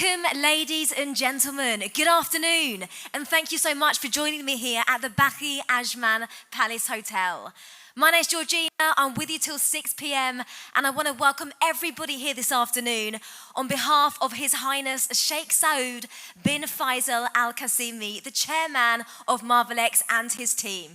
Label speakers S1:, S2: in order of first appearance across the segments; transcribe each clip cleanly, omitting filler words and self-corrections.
S1: Welcome, ladies and gentlemen. Good afternoon, and thank you so much for joining me here at the Baki Ajman Palace Hotel. My name's Georgina. I'm with you till 6 p.m. and I want to welcome everybody here this afternoon on behalf of His Highness Sheikh Saud bin Faisal Al Qasimi, the chairman of Marvellex, and his team.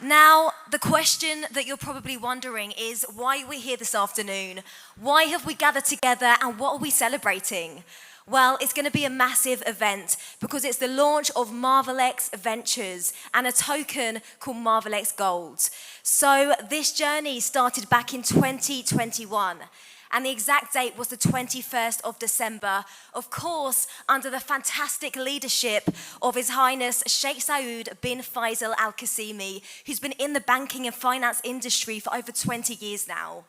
S1: Now, the question that you're probably wondering is why are we here this afternoon? Why have we gathered together and what are we celebrating? Well, it's going to be a massive event because it's the launch of Marvellex Ventures and a token called Marvellex Gold. So this journey started back in 2021. And the exact date was the 21st of December, of course, under the fantastic leadership of His Highness Sheikh Saud bin Faisal Al Qasimi, who's been in the banking and finance industry for over 20 years now.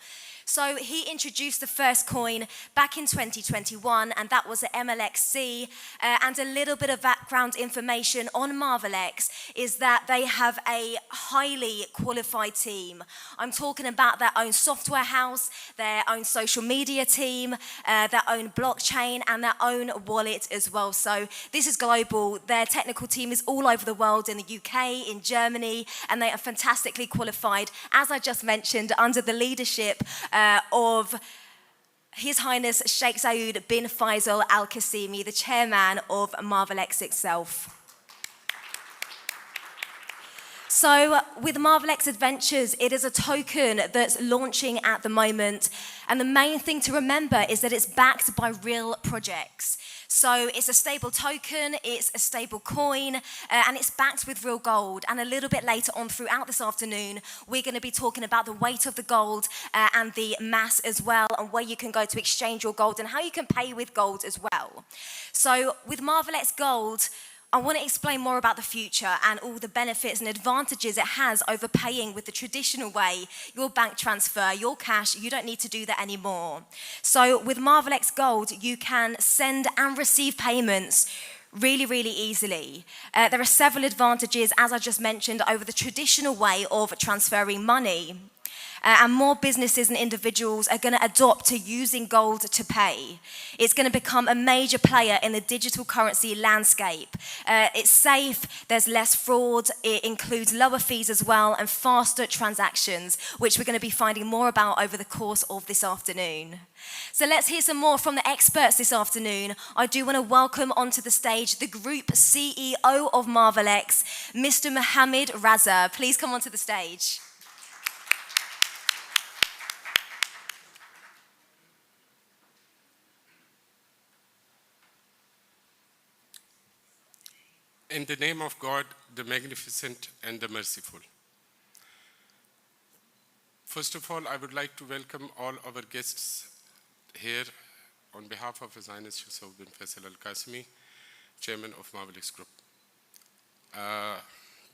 S1: So he introduced the first coin back in 2021, and that was the MLXC. And a little bit of background information on Marvellex is that they have a highly qualified team. I'm talking about their own software house, their own social media team, their own blockchain, and their own wallet as well. So this is global. Their technical team is all over the world, in the UK, in Germany, and they are fantastically qualified, as I just mentioned, under the leadership of His Highness Sheikh Saud bin Faisal Al Qasimi, the chairman of Marvellex itself. So with Marvellex Ventures, it is a token that's launching at the moment. And the main thing to remember is that it's backed by real projects. So it's a stable token, it's a stable coin, and it's backed with real gold. And a little bit later on throughout this afternoon, we're going to be talking about the weight of the gold and the mass as well, and where you can go to exchange your gold and how you can pay with gold as well. So with Marvellex Gold, I want to explain more about the future and all the benefits and advantages it has over paying with the traditional way, your bank transfer, your cash. You don't need to do that anymore. So with Marvellex Gold, you can send and receive payments really, really easily. There are several advantages, as I just mentioned, over the traditional way of transferring money. And more businesses and individuals are going to adopt to using gold to pay. It's going to become a major player in the digital currency landscape. It's safe, there's less fraud, it includes lower fees as well, and faster transactions, which we're going to be finding more about over the course of this afternoon. So let's hear some more from the experts this afternoon. I do want to welcome onto the stage the Group CEO of Marvellex, Mr. Mohammed Raza. Please come onto the stage.
S2: In the name of God, the Magnificent and the Merciful. First of all, I would like to welcome all our guests here on behalf of His Highness Sheikh Saud bin Faisal Al Qasimi, Chairman of Marvellex Group.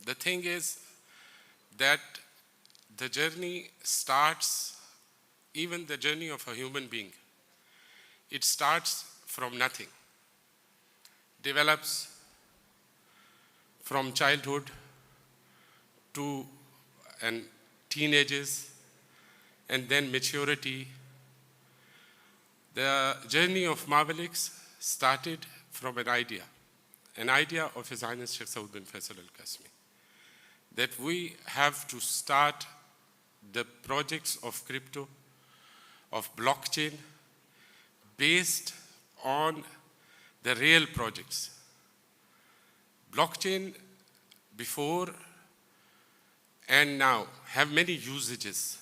S2: The thing is that the journey starts, even the journey of a human being, it starts from nothing, develops from childhood to teenagers and then maturity. The journey of Marvellex started from an idea of His Highness Sheikh Saud bin Faisal Al Qasimi, that we have to start the projects of crypto, of blockchain, based on the real projects. Blockchain before and now have many usages,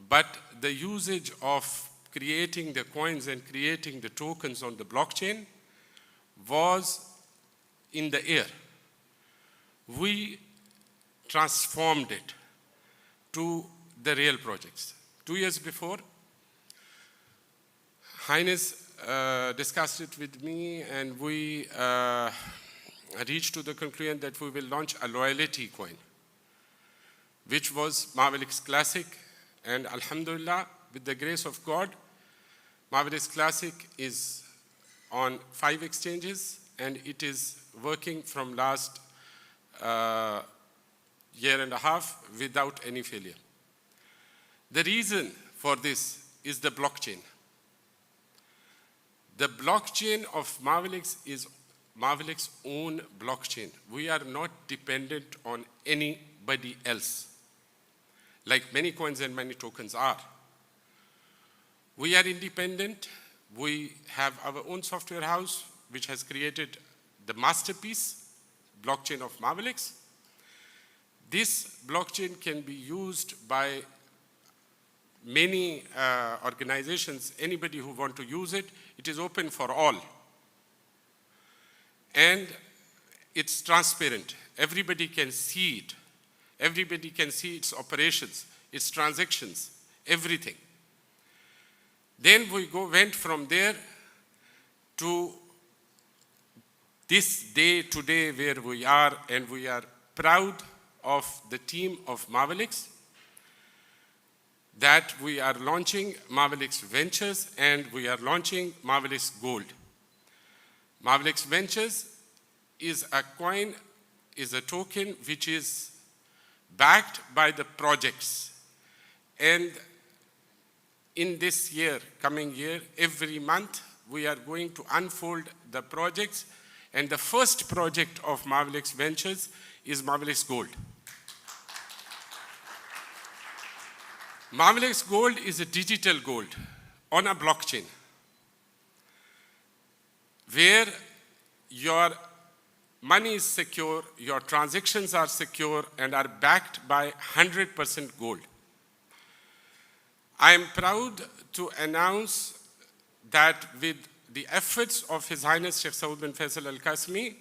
S2: but the usage of creating the coins and creating the tokens on the blockchain was in the air. We transformed it to the real projects. 2 years before, Highness discussed it with me, and we reached to the conclusion that we will launch a loyalty coin, which was Marvellex Classic. And Alhamdulillah, with the grace of God, Marvellex Classic is on 5 exchanges, and it is working from last year and a half without any failure. The reason for this is the blockchain. The blockchain of Marvellex is Marvellex's own blockchain. We are not dependent on anybody else, like many coins and many tokens are. We are independent. We have our own software house, which has created the masterpiece, blockchain of Marvellex. This blockchain can be used by many organizations, anybody who want to use it. It is open for all. And it's transparent. Everybody can see it. Everybody can see its operations, its transactions, everything. Then we went from there to this day today where we are, and we are proud of the team of Marvellex that we are launching Marvellex Ventures and we are launching Marvellex Gold. Marvellex Ventures is a coin, is a token which is backed by the projects. And in this year, coming year, every month, we are going to unfold the projects. And the first project of Marvellex Ventures is Marvellex Gold. Marvellex Gold is a digital gold on a blockchain, where your money is secure, your transactions are secure, and are backed by 100% gold. I am proud to announce that with the efforts of His Highness Sheikh Saud bin Faisal Al Qasmi,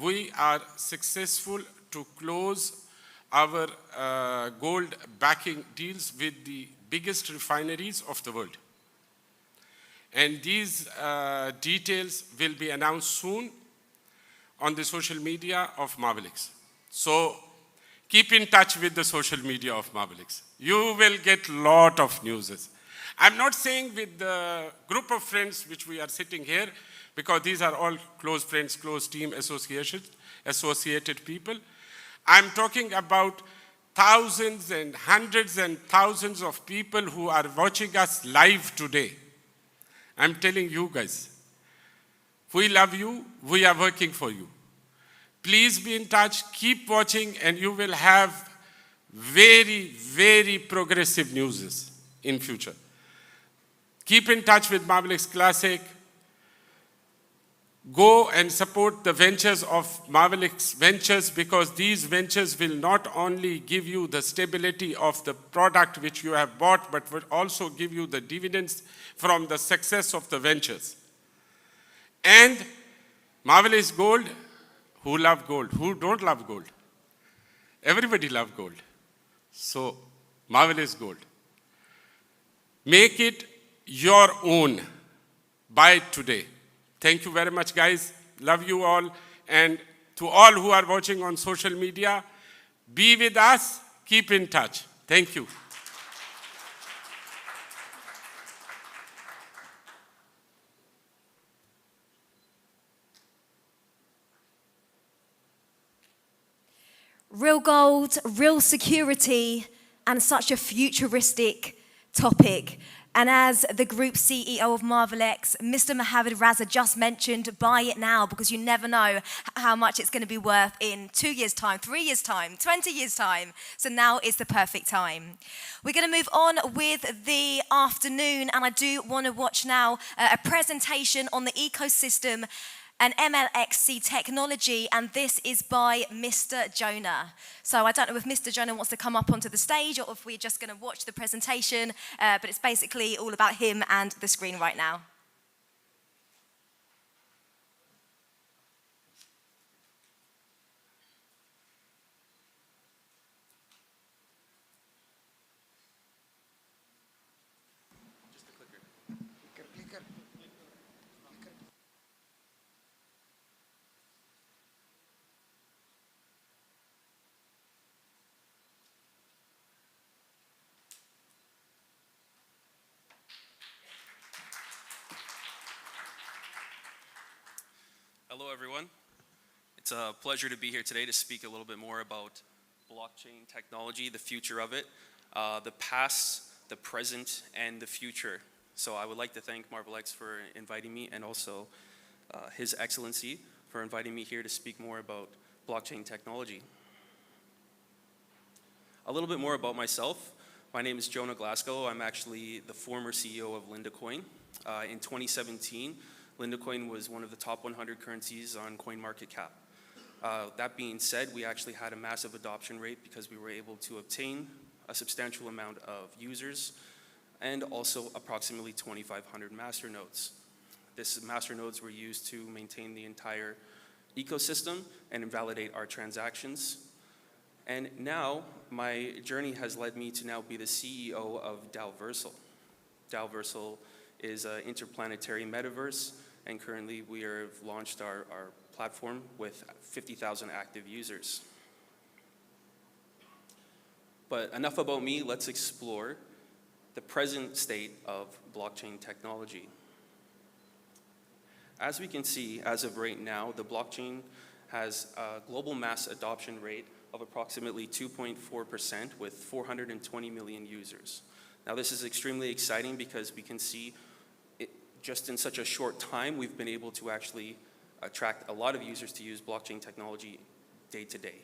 S2: we are successful to close our gold backing deals with the biggest refineries of the world. And these details will be announced soon on the social media of Marvellex. So keep in touch with the social media of Marvellex. You will get a lot of news. I'm not saying with the group of friends which we are sitting here, because these are all close friends, close team associated people. I'm talking about thousands and hundreds and thousands of people who are watching us live today. I'm telling you guys, we love you, we are working for you. Please be in touch, keep watching, and you will have very, very progressive news in future. Keep in touch with Marvellex Classic. Go and support the ventures of Marvellex Ventures, because these ventures will not only give you the stability of the product which you have bought, but will also give you the dividends from the success of the ventures. And Marvellex Gold, who love gold? Who don't love gold? Everybody love gold. So, Marvellex Gold. Make it your own. Buy it today. Thank you very much, guys. Love you all. And to all who are watching on social media, be with us. Keep in touch. Thank you.
S1: Real gold, real security, and such a futuristic topic. And as the group CEO of Marvellex, Mr. Mohammed Raza just mentioned, buy it now, because you never know how much it's going to be worth in 2 years' time, 3 years' time, 20 years' time. So now is the perfect time. We're going to move on with the afternoon, and I do want to watch now a presentation on the ecosystem and MLXC technology, and this is by Mr. Jonah. So I don't know if Mr. Jonah wants to come up onto the stage or if we're just going to watch the presentation, but it's basically all about him and the screen right now.
S3: Hello, everyone. It's a pleasure to be here today to speak a little bit more about blockchain technology, the future of it, the past, the present, and the future. So I would like to thank Marvellex for inviting me, and also His Excellency for inviting me here to speak more about blockchain technology. A little bit more about myself. My name is Jonah Glasgow. I'm actually the former CEO of LindaCoin. In 2017, LindaCoin was one of the top 100 currencies on CoinMarketCap. That being said, we actually had a massive adoption rate because we were able to obtain a substantial amount of users and also approximately 2,500 masternodes. These masternodes were used to maintain the entire ecosystem and validate our transactions. And now, my journey has led me to now be the CEO of Dalversal. Dalversal is an interplanetary metaverse, and currently we have launched our platform with 50,000 active users. But enough about me, let's explore the present state of blockchain technology. As we can see, as of right now, the blockchain has a global mass adoption rate of approximately 2.4% with 420 million users. Now this is extremely exciting because we can see just in such a short time we've been able to actually attract a lot of users to use blockchain technology day to day.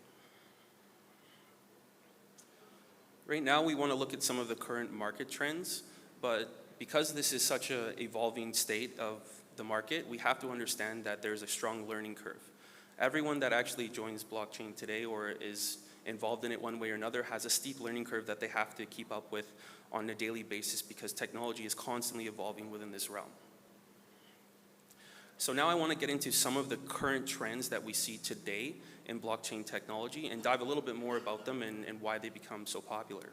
S3: Right now we want to look at some of the current market trends, but because this is such an evolving state of the market, we have to understand that there's a strong learning curve. Everyone that actually joins blockchain today or is involved in it one way or another has a steep learning curve that they have to keep up with on a daily basis because technology is constantly evolving within this realm. So now I want to get into some of the current trends that we see today in blockchain technology and dive a little bit more about them and why they become so popular.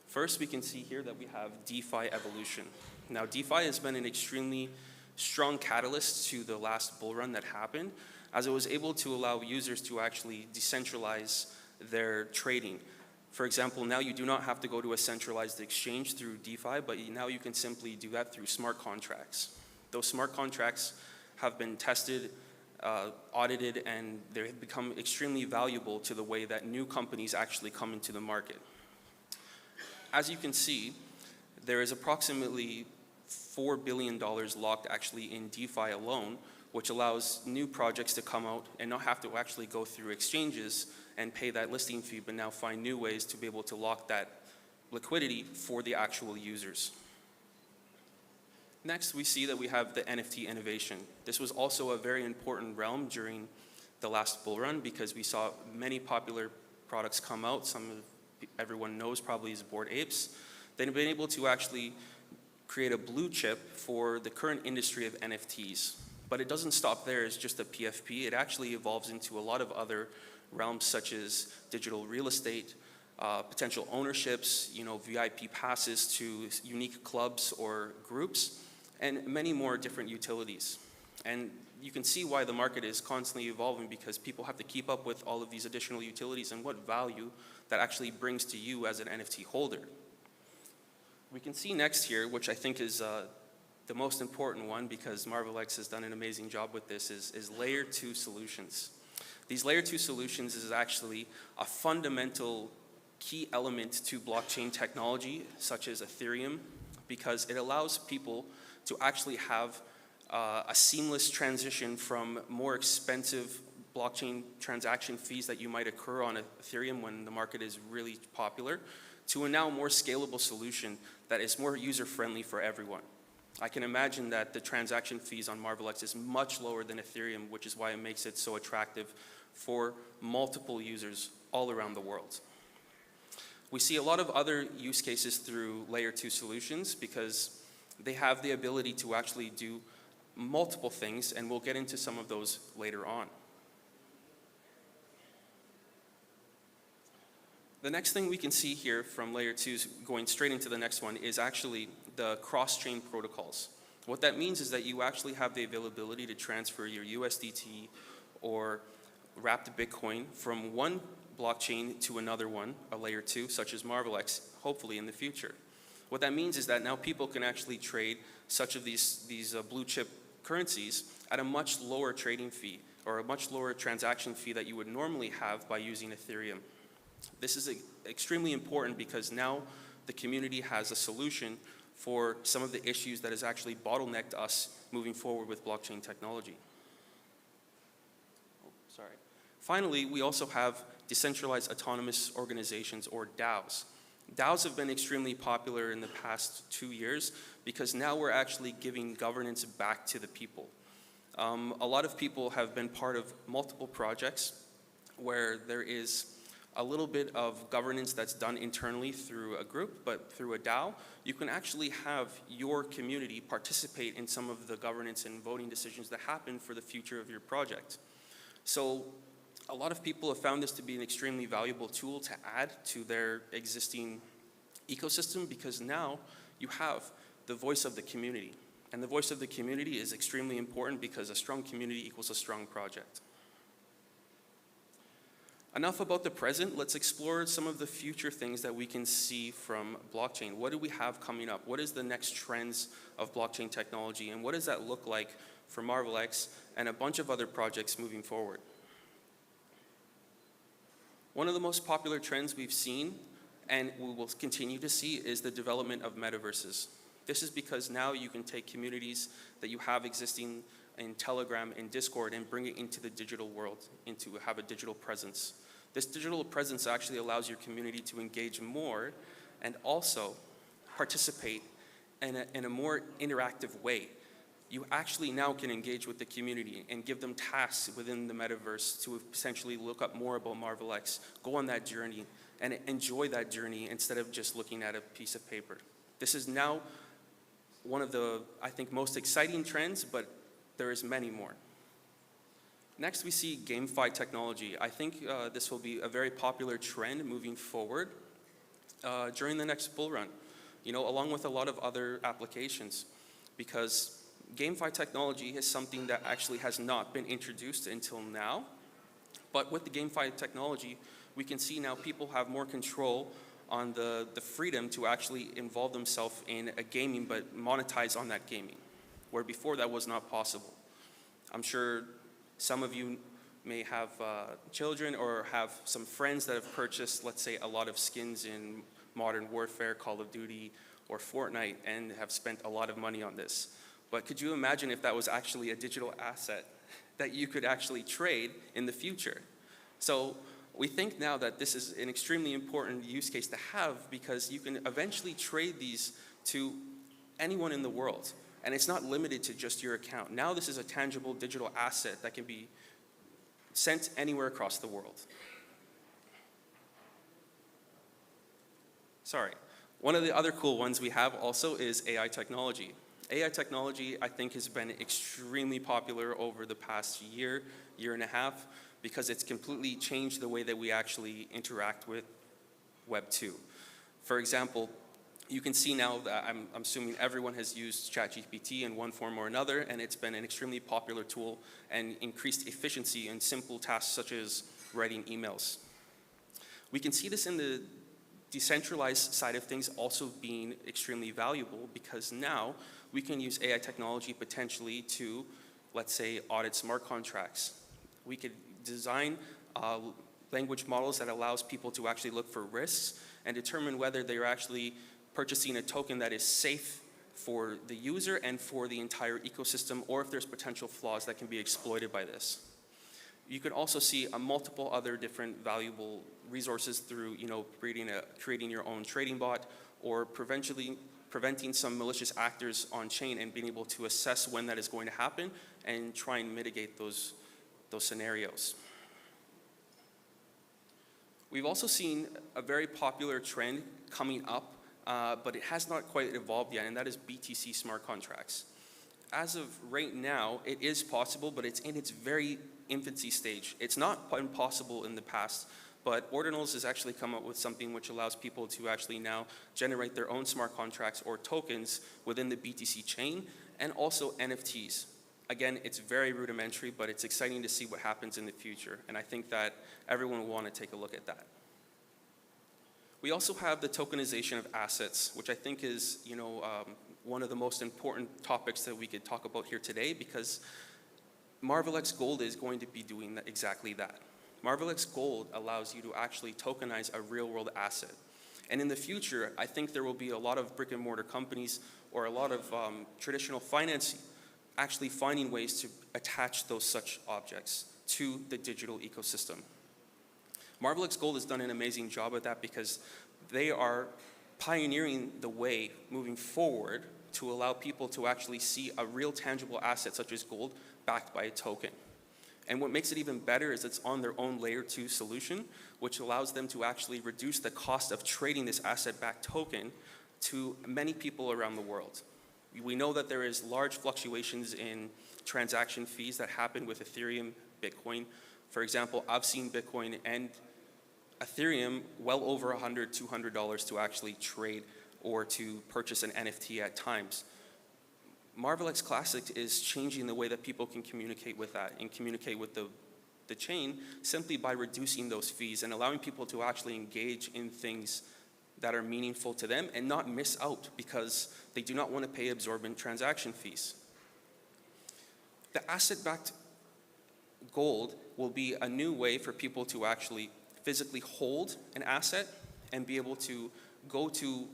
S3: First, we can see here that we have DeFi evolution. Now, DeFi has been an extremely strong catalyst to the last bull run that happened, as it was able to allow users to actually decentralize their trading. For example, now you do not have to go to a centralized exchange through DeFi, but now you can simply do that through smart contracts. Those smart contracts have been tested, audited, and they have become extremely valuable to the way that new companies actually come into the market. As you can see, there is approximately $4 billion locked actually in DeFi alone, which allows new projects to come out and not have to actually go through exchanges and pay that listing fee, but now find new ways to be able to lock that liquidity for the actual users. Next, we see that we have the NFT innovation. This was also a very important realm during the last bull run because we saw many popular products come out. Everyone knows probably is Bored Apes. They've been able to actually create a blue chip for the current industry of NFTs. But it doesn't stop there as just a PFP. It actually evolves into a lot of other realms such as digital real estate, potential ownerships, VIP passes to unique clubs or groups, and many more different utilities. And you can see why the market is constantly evolving because people have to keep up with all of these additional utilities and what value that actually brings to you as an NFT holder. We can see next here, which I think is the most important one because Marvellex has done an amazing job with this, is layer 2 solutions. These layer 2 solutions is actually a fundamental key element to blockchain technology, such as Ethereum, because it allows people to actually have a seamless transition from more expensive blockchain transaction fees that you might occur on Ethereum when the market is really popular, to a now more scalable solution that is more user-friendly for everyone. I can imagine that the transaction fees on Marvellex is much lower than Ethereum, which is why it makes it so attractive for multiple users all around the world. We see a lot of other use cases through layer 2 solutions because they have the ability to actually do multiple things, and we'll get into some of those later on. The next thing we can see here from layer 2, going straight into the next one, is actually the cross-chain protocols. What that means is that you actually have the availability to transfer your USDT or wrapped Bitcoin from one blockchain to another one, a layer 2, such as Marvellex, hopefully in the future. What that means is that now people can actually trade such of these blue chip currencies at a much lower trading fee or a much lower transaction fee that you would normally have by using Ethereum. This is extremely important because now the community has a solution for some of the issues that has actually bottlenecked us moving forward with blockchain technology. Oh, sorry. Finally, we also have decentralized autonomous organizations, or DAOs. DAOs have been extremely popular in the past 2 years because now we're actually giving governance back to the people. A lot of people have been part of multiple projects where there is a little bit of governance that's done internally through a group, but through a DAO, you can actually have your community participate in some of the governance and voting decisions that happen for the future of your project. So a lot of people have found this to be an extremely valuable tool to add to their existing ecosystem, because now you have the voice of the community. And the voice of the community is extremely important because a strong community equals a strong project. Enough about the present. Let's explore some of the future things that we can see from blockchain. What do we have coming up? What is the next trends of blockchain technology? And what does that look like for Marvellex and a bunch of other projects moving forward? One of the most popular trends we've seen, and we will continue to see, is the development of metaverses. This is because now you can take communities that you have existing in Telegram and Discord and bring it into the digital world, into have a digital presence. This digital presence actually allows your community to engage more and also participate in a more interactive way. You actually now can engage with the community and give them tasks within the metaverse to essentially look up more about Marvellex, go on that journey, and enjoy that journey instead of just looking at a piece of paper. This is now one of the, I think, most exciting trends, but there is many more. Next, we see GameFi technology. I think this will be a very popular trend moving forward during the next bull run, along with a lot of other applications, because GameFi technology is something that actually has not been introduced until now. But with the GameFi technology, we can see now people have more control on the freedom to actually involve themselves in a gaming, but monetize on that gaming, where before that was not possible. I'm sure some of you may have children or have some friends that have purchased, let's say, a lot of skins in Modern Warfare, Call of Duty, or Fortnite, and have spent a lot of money on this. But could you imagine if that was actually a digital asset that you could actually trade in the future? So we think now that this is an extremely important use case to have, because you can eventually trade these to anyone in the world. And it's not limited to just your account. Now this is a tangible digital asset that can be sent anywhere across the world. Sorry. One of the other cool ones we have also is AI technology. AI technology, I think, has been extremely popular over the past year and a half, because it's completely changed the way that we actually interact with Web 2. For example, you can see now that I'm assuming everyone has used ChatGPT in one form or another, and it's been an extremely popular tool and increased efficiency in simple tasks such as writing emails. We can see this in the decentralized side of things also being extremely valuable, because now we can use AI technology potentially to, let's say, audit smart contracts. We could design language models that allows people to actually look for risks and determine whether they're actually purchasing a token that is safe for the user and for the entire ecosystem, or if there's potential flaws that can be exploited by this. You could also see multiple other different valuable resources through, creating your own trading bot, or preventing some malicious actors on chain and being able to assess when that is going to happen and try and mitigate those scenarios. We've also seen a very popular trend coming up, but it has not quite evolved yet, and that is BTC smart contracts. As of right now, it is possible, but it's in its very infancy stage. It's not impossible in the past, but Ordinals has actually come up with something which allows people to actually now generate their own smart contracts or tokens within the BTC chain, and also NFTs. Again, it's very rudimentary, but it's exciting to see what happens in the future, and I think that everyone will want to take a look at that. We also have the tokenization of assets, which I think is, one of the most important topics that we could talk about here today, because Marvellex Gold is going to be doing exactly that. Marvellex Gold allows you to actually tokenize a real-world asset. And in the future, I think there will be a lot of brick and mortar companies or a lot of traditional finance actually finding ways to attach those such objects to the digital ecosystem. Marvellex Gold has done an amazing job at that because they are pioneering the way moving forward to allow people to actually see a real tangible asset such as gold backed by a token. And what makes it even better is it's on their own layer 2 solution, which allows them to actually reduce the cost of trading this asset-backed token to many people around the world. We know that there is large fluctuations in transaction fees that happen with Ethereum, Bitcoin. For example, I've seen Bitcoin and Ethereum well over $100, $200 to actually trade or to purchase an NFT at times. Marvellex Classic is changing the way that people can communicate with that and communicate with the chain simply by reducing those fees and allowing people to actually engage in things that are meaningful to them and not miss out because they do not want to pay exorbitant transaction fees. The asset-backed gold will be a new way for people to actually physically hold an asset and be able to go to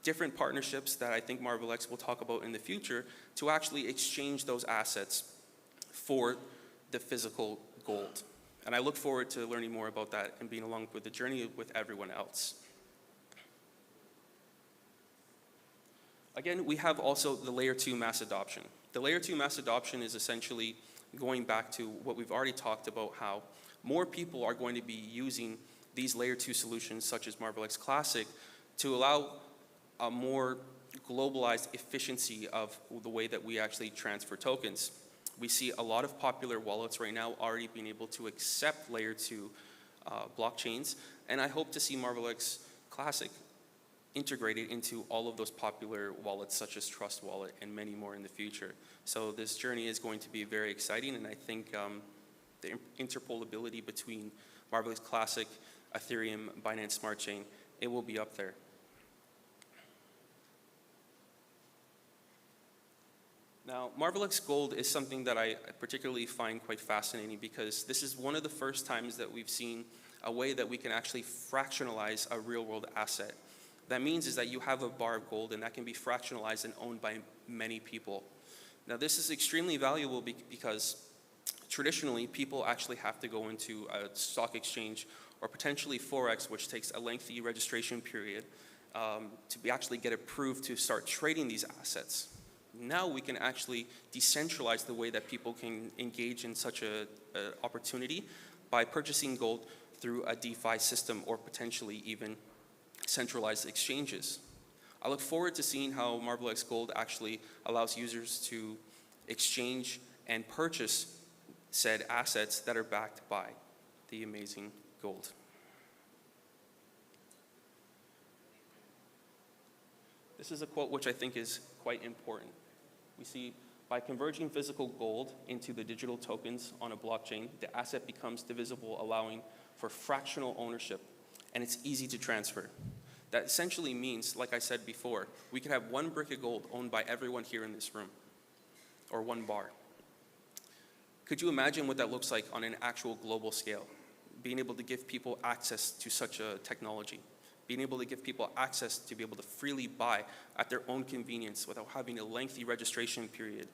S3: different partnerships that I think Marvellex will talk about in the future to actually exchange those assets for the physical gold. And I look forward to learning more about that and being along with the journey with everyone else. Again, we have also the layer 2 mass adoption. The layer 2 mass adoption is essentially going back to what we've already talked about, how more people are going to be using these layer 2 solutions such as Marvellex Classic to allow a more globalized efficiency of the way that we actually transfer tokens. We see a lot of popular wallets right now already being able to accept layer 2 blockchains, and I hope to see Marvellex Classic integrated into all of those popular wallets such as Trust Wallet and many more in the future. So this journey is going to be very exciting, and I think the interpolability between Marvellex Classic, Ethereum, Binance Smart Chain, it will be up there. Now, Marvellex Gold is something that I particularly find quite fascinating because this is one of the first times that we've seen a way that we can actually fractionalize a real-world asset. That means is that you have a bar of gold and that can be fractionalized and owned by many people. Now, this is extremely valuable because traditionally people actually have to go into a stock exchange or potentially Forex, which takes a lengthy registration period to actually get approved to start trading these assets. Now we can actually decentralize the way that people can engage in such an opportunity by purchasing gold through a DeFi system or potentially even centralized exchanges. I look forward to seeing how Marvellex Gold actually allows users to exchange and purchase said assets that are backed by the amazing gold. This is a quote which I think is quite important. We see, by converging physical gold into the digital tokens on a blockchain, the asset becomes divisible, allowing for fractional ownership, and it's easy to transfer. That essentially means, like I said before, we could have one brick of gold owned by everyone here in this room, or one bar. Could you imagine what that looks like on an actual global scale? Being able to give people access to such a technology. Being able to give people access to be able to freely buy at their own convenience without having a lengthy registration period,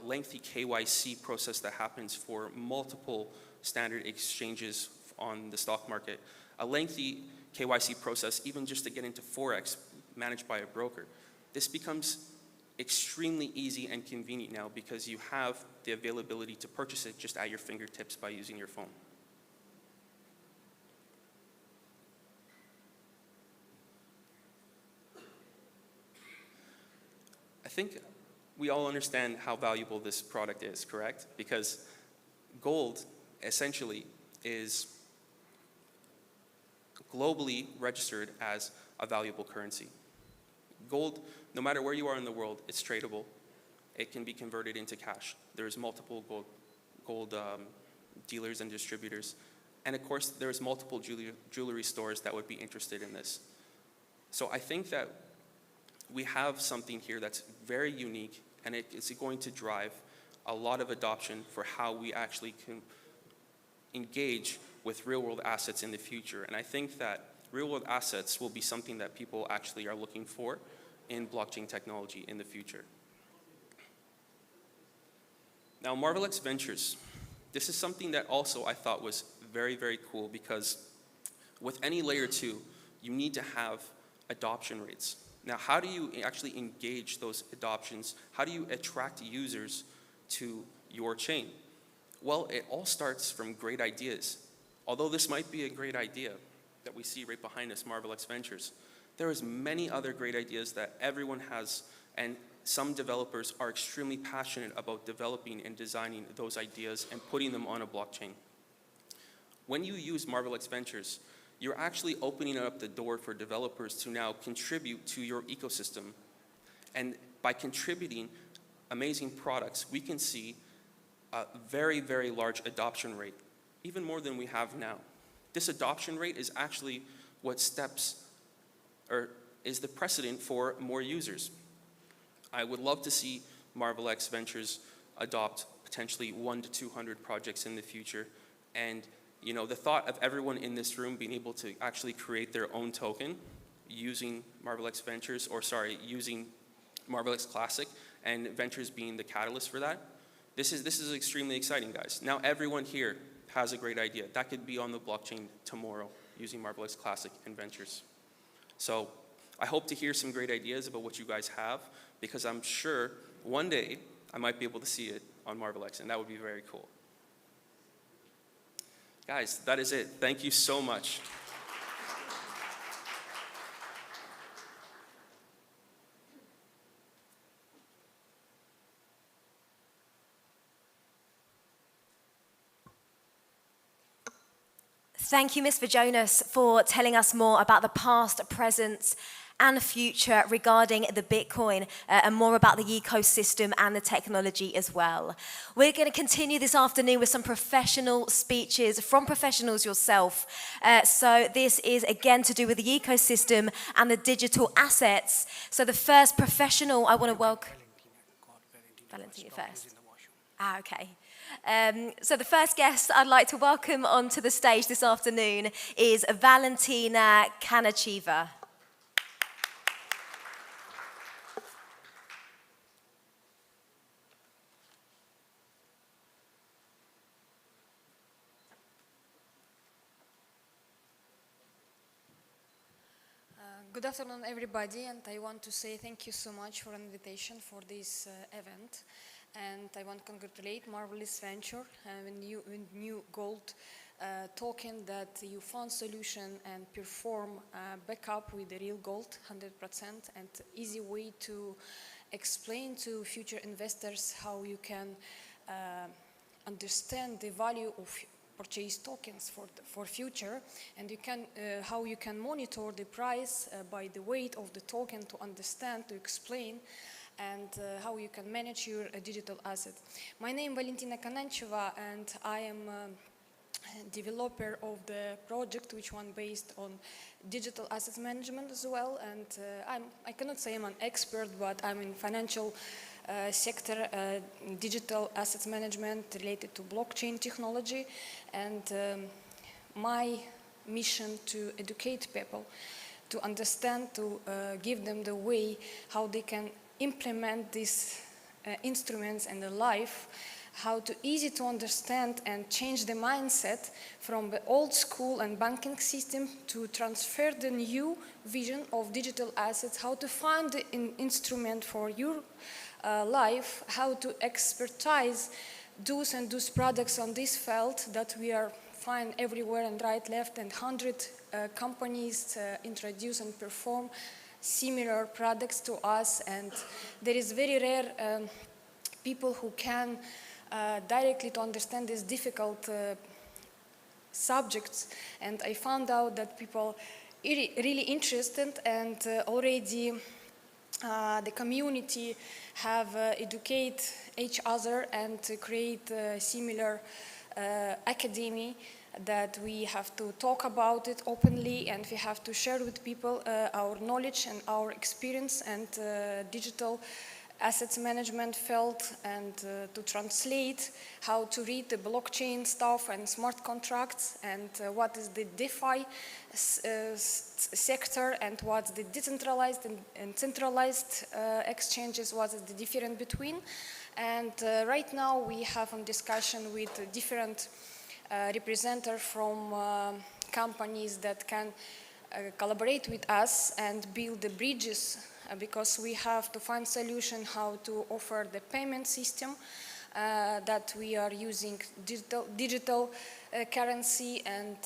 S3: lengthy KYC process that happens for multiple standard exchanges on the stock market, a lengthy KYC process even just to get into Forex managed by a broker. This becomes extremely easy and convenient now because you have the availability to purchase it just at your fingertips by using your phone. I think we all understand how valuable this product is, correct? Because gold essentially is globally registered as a valuable currency. Gold, no matter where you are in the world, it's tradable. It can be converted into cash. There's multiple gold dealers and distributors. And of course, there's multiple jewelry stores that would be interested in this. So I think that we have something here that's very unique, and it's going to drive a lot of adoption for how we actually can engage with real-world assets in the future. And I think that real-world assets will be something that people actually are looking for in blockchain technology in the future. Now, Marvellex Ventures. This is something that also I thought was very, very cool, because with any layer 2, you need to have adoption rates. Now, how do you actually engage those adoptions? How do you attract users to your chain? Well, it all starts from great ideas. Although this might be a great idea that we see right behind us, Marvellex Ventures, there is many other great ideas that everyone has, and some developers are extremely passionate about developing and designing those ideas and putting them on a blockchain. When you use Marvellex Ventures, you're actually opening up the door for developers to now contribute to your ecosystem. And by contributing amazing products, we can see a very, very large adoption rate, even more than we have now. This adoption rate is actually what steps, or is the precedent for more users. I would love to see Marvellex Ventures adopt potentially 100 to 200 projects in the future. And you know, the thought of everyone in this room being able to actually create their own token using Marvellex Ventures, or sorry, using Marvellex Classic, and Ventures being the catalyst for that, this is extremely exciting, guys. Now everyone here has a great idea. That could be on the blockchain tomorrow using Marvellex Classic and Ventures. So I hope to hear some great ideas about what you guys have, because I'm sure one day I might be able to see it on Marvellex, and that would be very cool. Guys, that is it. Thank you so much.
S1: Thank you, Ms. Vajonas, for telling us more about the past, present, and future regarding the Bitcoin, and more about the ecosystem and the technology as well. We're going to continue this afternoon with some professional speeches from professionals yourself. So this is again to do with the ecosystem and the digital assets. So the first professional I want to welcome... Valentina first. Ah, okay. So the first guest I'd like to welcome onto the stage this afternoon is Valentina Kanacheva.
S4: Good afternoon, everybody, and I want to say thank you so much for an invitation for this event. And I want to congratulate Marvellex Ventures and new gold token that you found solution and perform backup with the real gold, 100%, and easy way to explain to future investors how you can understand the value of purchase tokens for future, and you can how you can monitor the price by the weight of the token to understand, to explain, and how you can manage your digital asset. My name is Valentina Kanacheva, and I am a developer of the project, which one based on digital assets management as well. And I cannot say I'm an expert, but I'm in financial sector, digital assets management related to blockchain technology, and my mission to educate people to understand, to give them the way how they can implement these instruments in their life, how to easy to understand and change the mindset from the old school and banking system to transfer the new vision of digital assets, how to find an instrument for your life, how to expertise those products on this field that we are find everywhere and right, left, and 100 companies introduce and perform similar products to us, and there is very rare people who can directly to understand these difficult subjects, and I found out that people really interested, and already the community have educate each other and create similar academy that we have to talk about it openly, and we have to share with people our knowledge and our experience and digital assets management field and to translate how to read the blockchain stuff and smart contracts and what is the DeFi sector and what's the decentralized and centralized exchanges, what is the difference between. And right now we have a discussion with different representatives from companies that can collaborate with us and build the bridges because we have to find solution how to offer the payment system that we are using digital currency and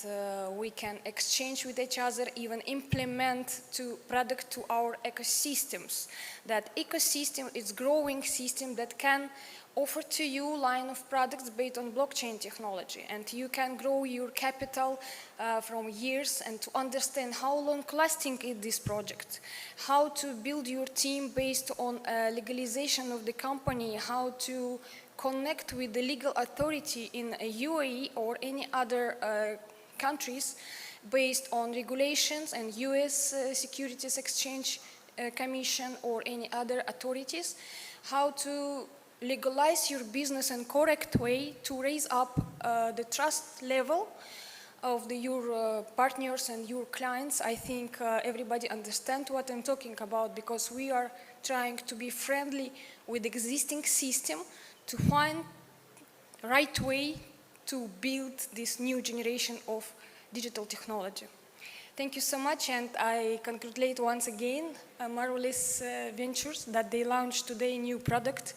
S4: we can exchange with each other, even implement product to our ecosystems. That ecosystem is growing system that can offer to you line of products based on blockchain technology, and you can grow your capital from years and to understand how long lasting is this project, how to build your team based on legalization of the company, how to connect with the legal authority in UAE or any other countries based on regulations and US Securities Exchange Commission or any other authorities, how to legalize your business in correct way to raise up the trust level of your partners and your clients. I think everybody understands what I'm talking about because we are trying to be friendly with the existing system to find the right way to build this new generation of digital technology. Thank you so much, and I congratulate once again Marvellex Ventures that they launched today a new product.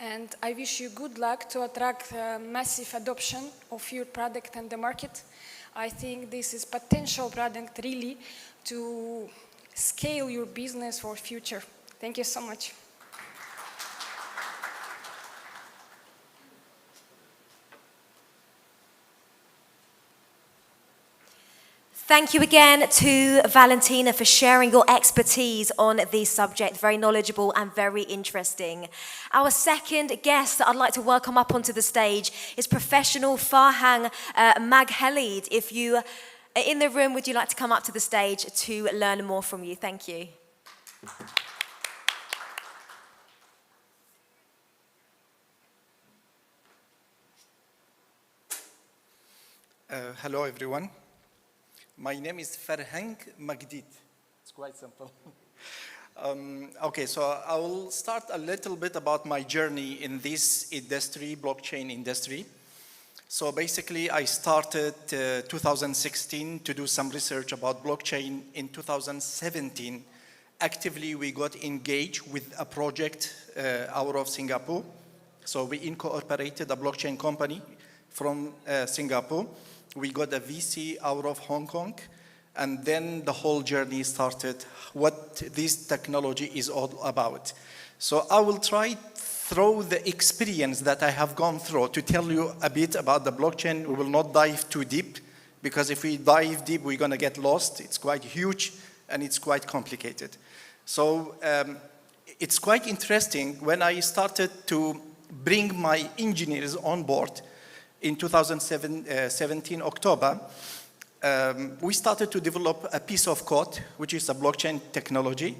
S4: And I wish you good luck to attract massive adoption of your product and the market. I think this is potential product really to scale your business for future. Thank you so much.
S1: Thank you again to Valentina for sharing your expertise on this subject. Very knowledgeable and very interesting. Our second guest that I'd like to welcome up onto the stage is professional Farhang Maghalid. If you are in the room, would you like to come up to the stage to learn more from you? Thank you.
S5: Hello, everyone. My name is Farhang Magdid. It's quite simple. Okay, so I will start a little bit about my journey in this industry, blockchain industry. So basically, I started 2016 to do some research about blockchain. In 2017, actively we got engaged with a project out of Singapore. So we incorporated a blockchain company from Singapore. We got a VC out of Hong Kong, and then the whole journey started, what this technology is all about. So I will try through the experience that I have gone through to tell you a bit about the blockchain. We will not dive too deep, because if we dive deep, we're going to get lost. It's quite huge, and it's quite complicated. So it's quite interesting when I started to bring my engineers on board. In 2017, October, we started to develop a piece of code, which is a blockchain technology,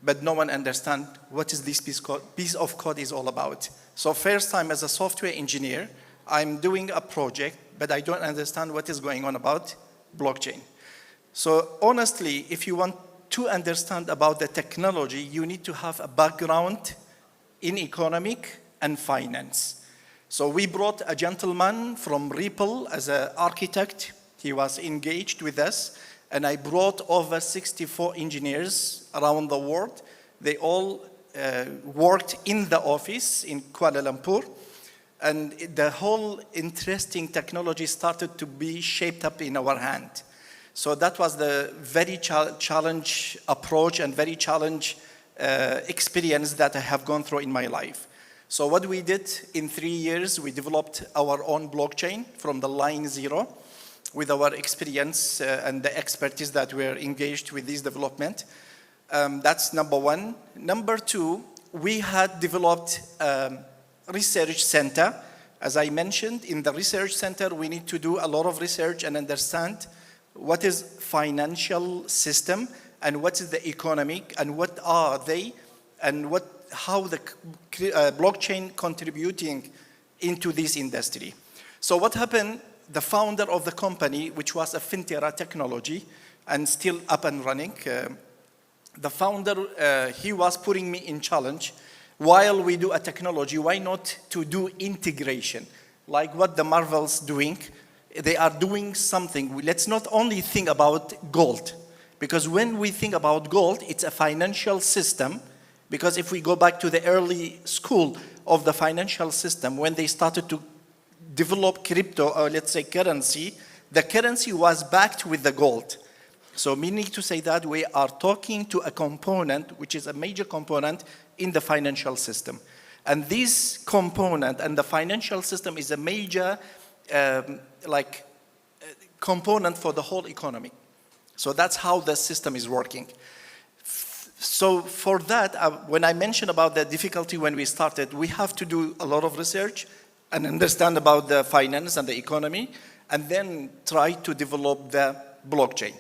S5: but no one understands what is this piece of code is all about. So first time as a software engineer, I'm doing a project, but I don't understand what is going on about blockchain. So honestly, if you want to understand about the technology, you need to have a background in economic and finance. So we brought a gentleman from Ripple as an architect. He was engaged with us, and I brought over 64 engineers around the world. They all worked in the office in Kuala Lumpur, and the whole interesting technology started to be shaped up in our hand. So that was the very challenge approach and very challenge experience that I have gone through in my life. So what we did in 3 years, we developed our own blockchain from the line zero with our experience and the expertise that we're engaged with this development. That's number one. Number two, we had developed a research center. As I mentioned, in the research center, we need to do a lot of research and understand what is financial system and what is the economic and what are they and what how the blockchain contributing into this industry. So what happened, the founder of the company, which was a Fintera technology and still up and running, the founder, he was putting me in challenge. While we do a technology, why not to do integration? Like what the Marvel's doing, they are doing something. Let's not only think about gold, because when we think about gold, it's a financial system. Because if we go back to the early school of the financial system, when they started to develop crypto, or let's say currency, the currency was backed with the gold. So meaning to say that we are talking to a component, which is a major component in the financial system. And this component and the financial system is a major component for the whole economy. So that's how the system is working. So for that, when I mentioned about the difficulty when we started, we have to do a lot of research and understand about the finance and the economy, and then try to develop the blockchain.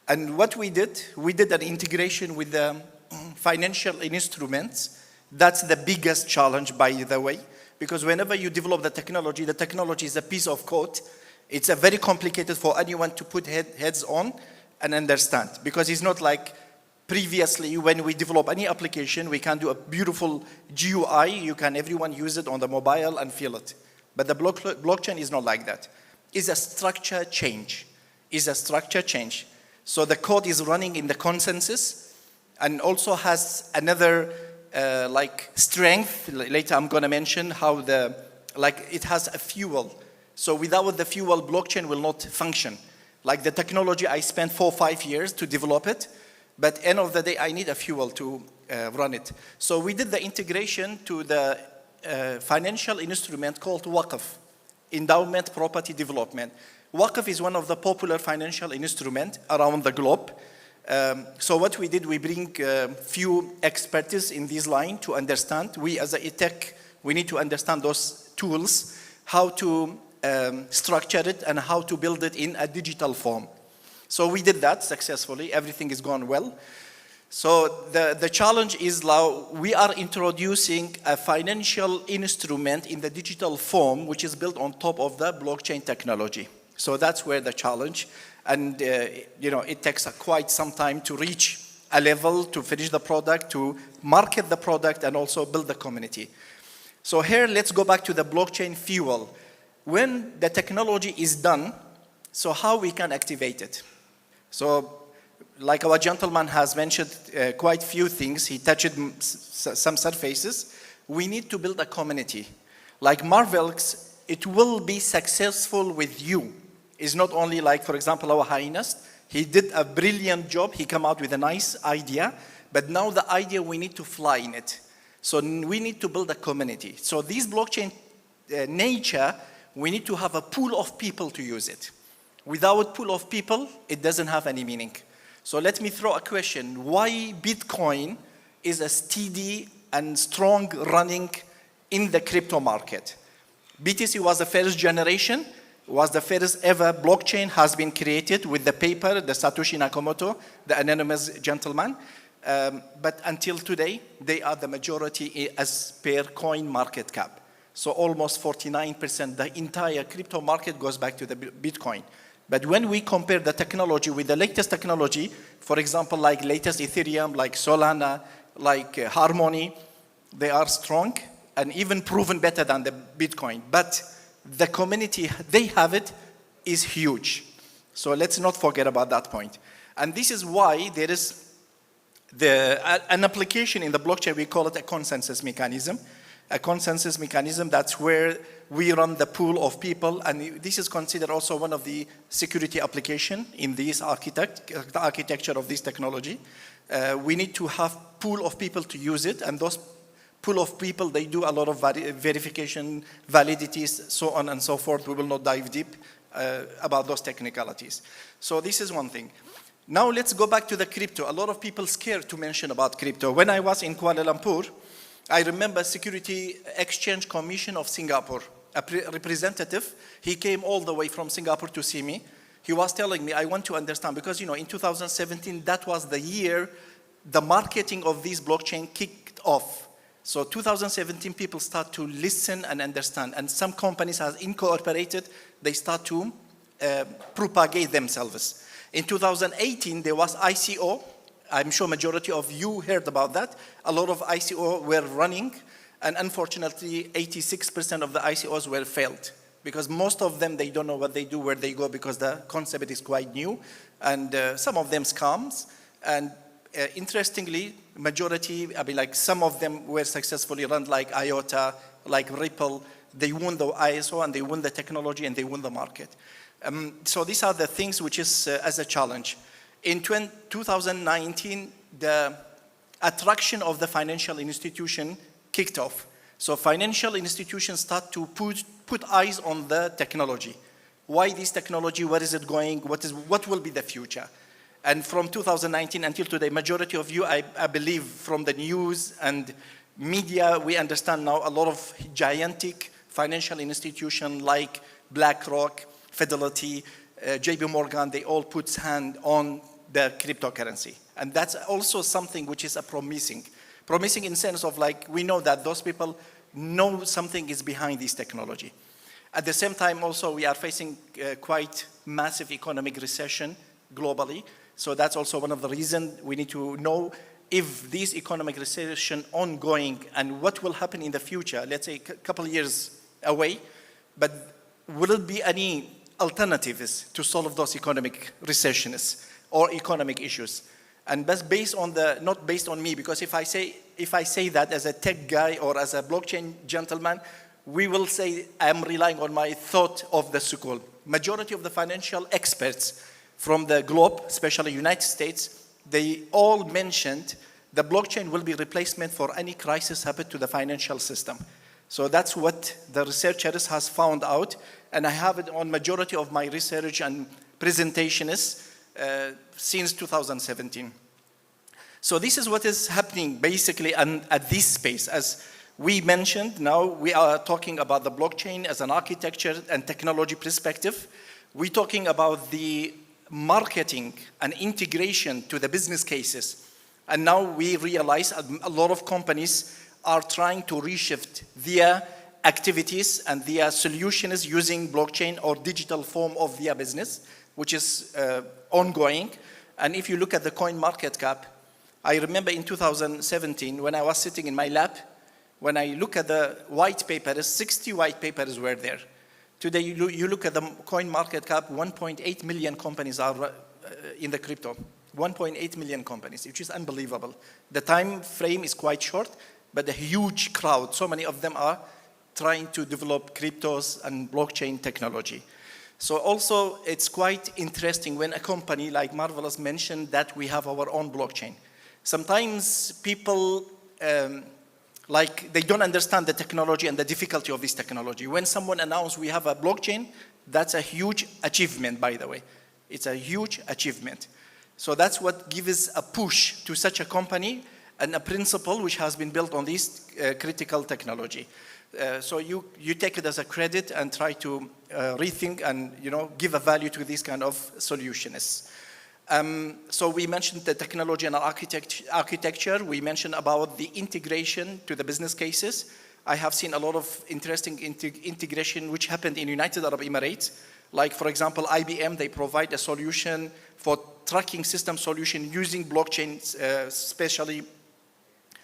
S5: And what we did an integration with the financial instruments. That's the biggest challenge, by the way, because whenever you develop the technology is a piece of code. It's a very complicated for anyone to put heads on and understand, because it's not like previously when we develop any application, we can do a beautiful GUI, everyone use it on the mobile and feel it. But the blockchain is not like that. It's a structure change. So the code is running in the consensus and also has another strength. Later I'm going to mention how it has a fuel. So without the fuel, blockchain will not function. Like the technology, I spent 4 or 5 years to develop it, but end of the day, I need a fuel to run it. So we did the integration to the financial instrument called Waqf, Endowment Property Development. Waqf is one of the popular financial instruments around the globe. So what we did, we bring few expertise in this line to understand. We as a tech, we need to understand those tools, how to structure it and how to build it in a digital form. So we did that successfully. Everything is gone well. So the challenge is now we are introducing a financial instrument in the digital form, which is built on top of the blockchain technology. So that's where the challenge, and it takes quite some time to reach a level, to finish the product, to market the product, and also build the community. So here, let's go back to the blockchain fuel. When the technology is done, so how we can activate it? So like our gentleman has mentioned quite few things, he touched some surfaces. We need to build a community. Like Marvellex, it will be successful with you. It's not only like, for example, our Highness, he did a brilliant job, he came out with a nice idea, but now the idea, we need to fly in it. So we need to build a community. So this blockchain nature, we need to have a pool of people to use it. Without pool of people, it doesn't have any meaning. So let me throw a question. Why Bitcoin is a steady and strong running in the crypto market? BTC was the first generation, was the first ever blockchain has been created with the paper, the Satoshi Nakamoto, the anonymous gentleman. But until today, they are the majority as per coin market cap. So almost 49%, the entire crypto market goes back to the Bitcoin. But when we compare the technology with the latest technology, for example, like latest Ethereum, like Solana, like Harmony, they are strong and even proven better than the Bitcoin. But the community, they have it, is huge. So let's not forget about that point. And this is why there is an application in the blockchain, we call it a consensus mechanism. A consensus mechanism, that's where we run the pool of people, and this is considered also one of the security application in this architecture of this technology. We need to have pool of people to use it, and those pool of people, they do a lot of verification, validities, so on and so forth. We will not dive deep about those technicalities. So this is one thing. Now let's go back to the crypto. A lot of people scared to mention about crypto. When I was in Kuala Lumpur, I remember Security Exchange Commission of Singapore, a representative. He came all the way from Singapore to see me. He was telling me, I want to understand, because in 2017, that was the year the marketing of this blockchain kicked off. So 2017, people start to listen and understand. And some companies have incorporated, they start to propagate themselves. In 2018, there was ICO. I'm sure majority of you heard about that. A lot of ICO were running, and unfortunately, 86% of the ICOs were failed. Because most of them, they don't know what they do, where they go, because the concept is quite new. And some of them scams. And interestingly, majority, I mean, like some of them were successfully run, like IOTA, like Ripple. They won the ISO and they won the technology and they won the market. So these are the things which is as a challenge. In 2019, the attraction of the financial institution kicked off. So financial institutions start to put eyes on the technology. Why this technology? Where is it going? What will be the future? And from 2019 until today, majority of you, I believe, from the news and media, we understand now a lot of gigantic financial institutions like BlackRock, Fidelity, JP Morgan, they all put hand on the cryptocurrency. And that's also something which is promising. Promising in the sense of like, we know that those people know something is behind this technology. At the same time also, we are facing quite massive economic recession globally. So that's also one of the reasons we need to know if this economic recession ongoing and what will happen in the future, let's say a couple of years away, but will it be any alternatives to solve those economic recessions or economic issues? And that's based on not based on me, because if I say that as a tech guy or as a blockchain gentleman, we will say I'm relying on my thought of the school. Majority of the financial experts from the globe, especially United States, they all mentioned the blockchain will be replacement for any crisis happen to the financial system. So that's what the researchers has found out, and I have it on majority of my research and presentations since 2017. So this is what is happening basically at this space. As we mentioned, now we are talking about the blockchain as an architecture and technology perspective. We're talking about the marketing and integration to the business cases. And now we realize a lot of companies are trying to reshift their activities and their solutions using blockchain or digital form of their business, which is ongoing. And if you look at the coin market cap, I remember in 2017 when I was sitting in my lab, when I look at the white papers, 60 white papers were there. Today, you look at the coin market cap, 1.8 million companies are in the crypto. 1.8 million companies, which is unbelievable. The time frame is quite short, but a huge crowd. So many of them are trying to develop cryptos and blockchain technology. So also, it's quite interesting when a company like Marvellex mentioned that we have our own blockchain. Sometimes people they don't understand the technology and the difficulty of this technology. When someone announces we have a blockchain, that's a huge achievement, by the way. It's a huge achievement. So that's what gives a push to such a company and a principle which has been built on this critical technology. So you take it as a credit and try to rethink and give a value to these kind of solutions. So we mentioned the technology and architecture. We mentioned about the integration to the business cases. I have seen a lot of interesting integration which happened in United Arab Emirates. Like, for example, IBM, they provide a solution for tracking system solution using blockchain, especially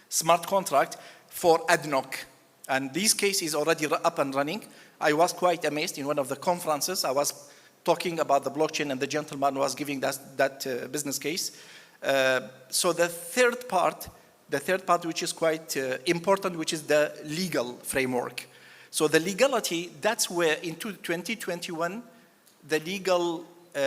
S5: smart contract for ADNOC. And this case is already up and running. I was quite amazed in one of the conferences. I was talking about the blockchain and the gentleman was giving that business case. So the third part which is quite important, which is the legal framework. So the legality, that's where in 2021, the legal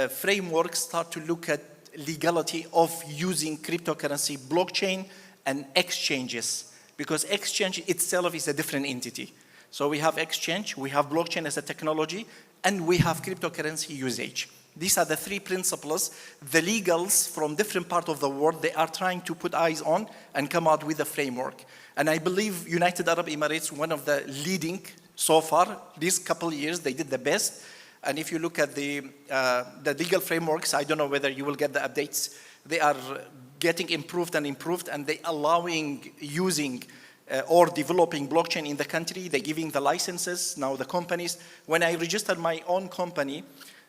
S5: framework start to look at legality of using cryptocurrency, blockchain, and exchanges. Because exchange itself is a different entity. So we have exchange, we have blockchain as a technology, and we have cryptocurrency usage. These are the three principles. The legals from different parts of the world, they are trying to put eyes on and come out with a framework. And I believe United Arab Emirates, one of the leading so far, these couple of years, they did the best. And if you look at the legal frameworks, I don't know whether you will get the updates. They are getting improved, and they allowing using or developing blockchain in the country. They're giving the licenses, now the companies. When I registered my own company,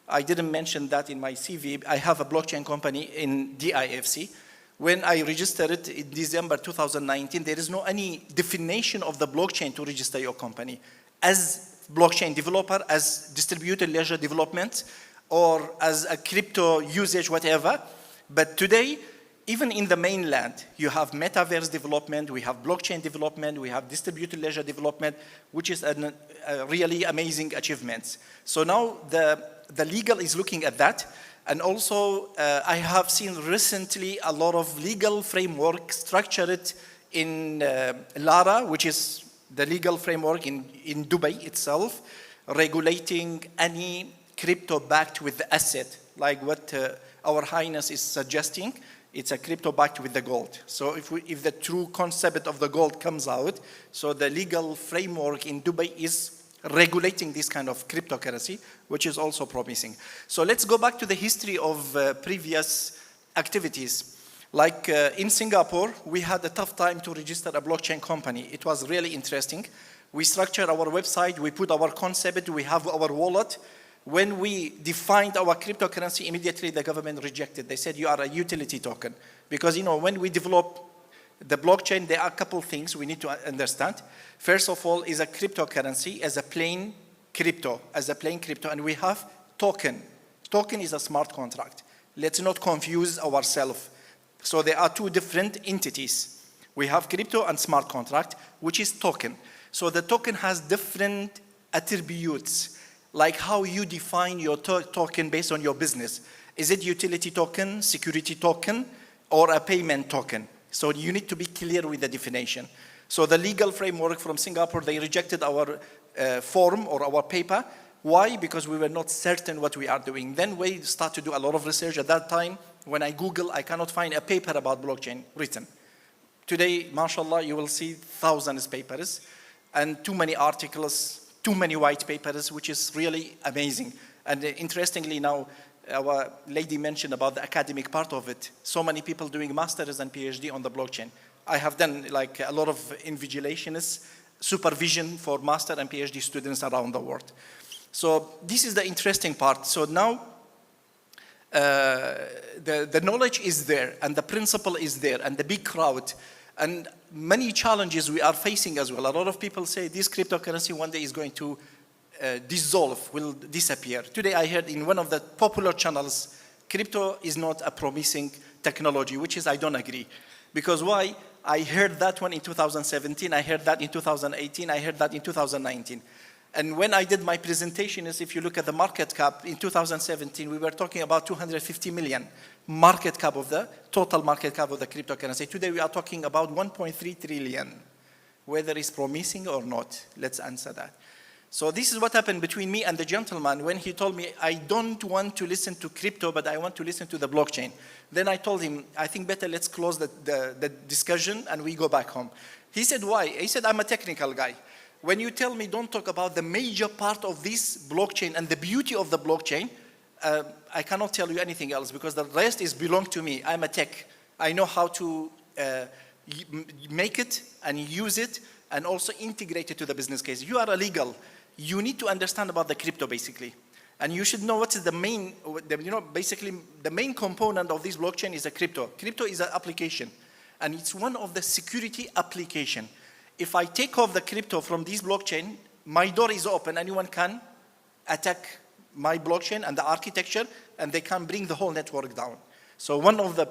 S5: I didn't mention that in my CV. I have a blockchain company in DIFC. When I registered it in December 2019, there is no any definition of the blockchain to register your company. As blockchain developer, as distributed ledger development, or as a crypto usage, whatever. But today, even in the mainland, you have metaverse development, we have blockchain development, we have distributed ledger development, which is a really amazing achievement. So now the legal is looking at that. And also, I have seen recently a lot of legal framework structured in LARA, which is the legal framework in Dubai itself, regulating any crypto backed with the asset, like what Our Highness is suggesting. It's a crypto backed with the gold. So if the true concept of the gold comes out, so the legal framework in Dubai is regulating this kind of cryptocurrency, which is also promising. So let's go back to the history of previous activities. Like in Singapore, we had a tough time to register a blockchain company. It was really interesting. We structured our website, we put our concept, we have our wallet. When we defined our cryptocurrency, immediately the government rejected. They said, you are a utility token. Because, when we develop the blockchain, there are a couple things we need to understand. First of all, is a cryptocurrency as a plain crypto, and we have token. Token is a smart contract. Let's not confuse ourselves. So there are two different entities. We have crypto and smart contract, which is token. So the token has different attributes, like how you define your token based on your business. Is it utility token, security token, or a payment token? So you need to be clear with the definition. So the legal framework from Singapore, they rejected our form or our paper. Why? Because we were not certain what we are doing. Then we start to do a lot of research. At that time, when I Google, I cannot find a paper about blockchain written. Today, mashallah, you will see thousands of papers and too many articles, too many white papers, which is really amazing. And interestingly now, our lady mentioned about the academic part of it. So many people doing masters and PhD on the blockchain. I have done like a lot of invigilations, supervision for master and PhD students around the world. So this is the interesting part. So now the knowledge is there and the principle is there and the big crowd and many challenges we are facing as well. A lot of people say this cryptocurrency one day is going to dissolve, will disappear. Today I heard in one of the popular channels, crypto is not a promising technology, which is I don't agree. Because why? I heard that one in 2017, I heard that in 2018, I heard that in 2019. And when I did my presentation, if you look at the market cap, in 2017, we were talking about 250 million market cap of the total market cap of the cryptocurrency. Today we are talking about 1.3 trillion. Whether it's promising or not, let's answer that. So this is what happened between me and the gentleman when he told me, I don't want to listen to crypto, but I want to listen to the blockchain. Then I told him, I think better let's close the discussion and we go back home. He said, why? He said, I'm a technical guy. When you tell me don't talk about the major part of this blockchain and the beauty of the blockchain, I cannot tell you anything else because the rest is belong to me. I'm a tech. I know how to make it and use it and also integrate it to the business case. You are a legal. You need to understand about the crypto basically. And you should know what is the main, basically the main component of this blockchain is a crypto. Crypto is an application and it's one of the security application. If I take off the crypto from this blockchain, my door is open, anyone can attack my blockchain and the architecture and they can bring the whole network down. So one of the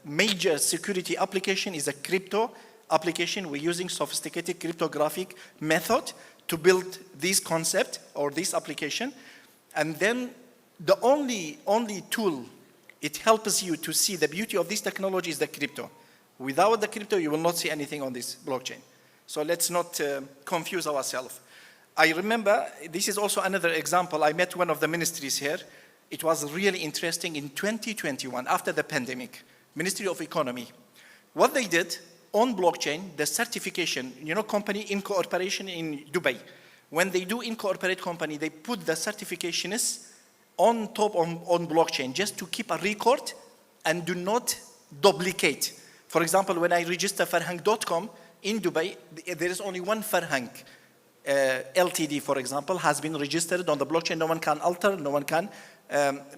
S5: major security application is a crypto application. We're using sophisticated cryptographic method to build this concept or this application. And then the only tool it helps you to see the beauty of this technology is the crypto. Without the crypto, you will not see anything on this blockchain. So let's not confuse ourselves. I remember, this is also another example. I met one of the ministries here. It was really interesting in 2021, after the pandemic, Ministry of Economy. What they did on blockchain, the certification, company incorporation in Dubai. When they do incorporate company, they put the certifications on top on blockchain just to keep a record and do not duplicate. For example, when I register farhang.com, in Dubai, there is only one Farhang LTD, for example, has been registered on the blockchain. No one can alter, no one can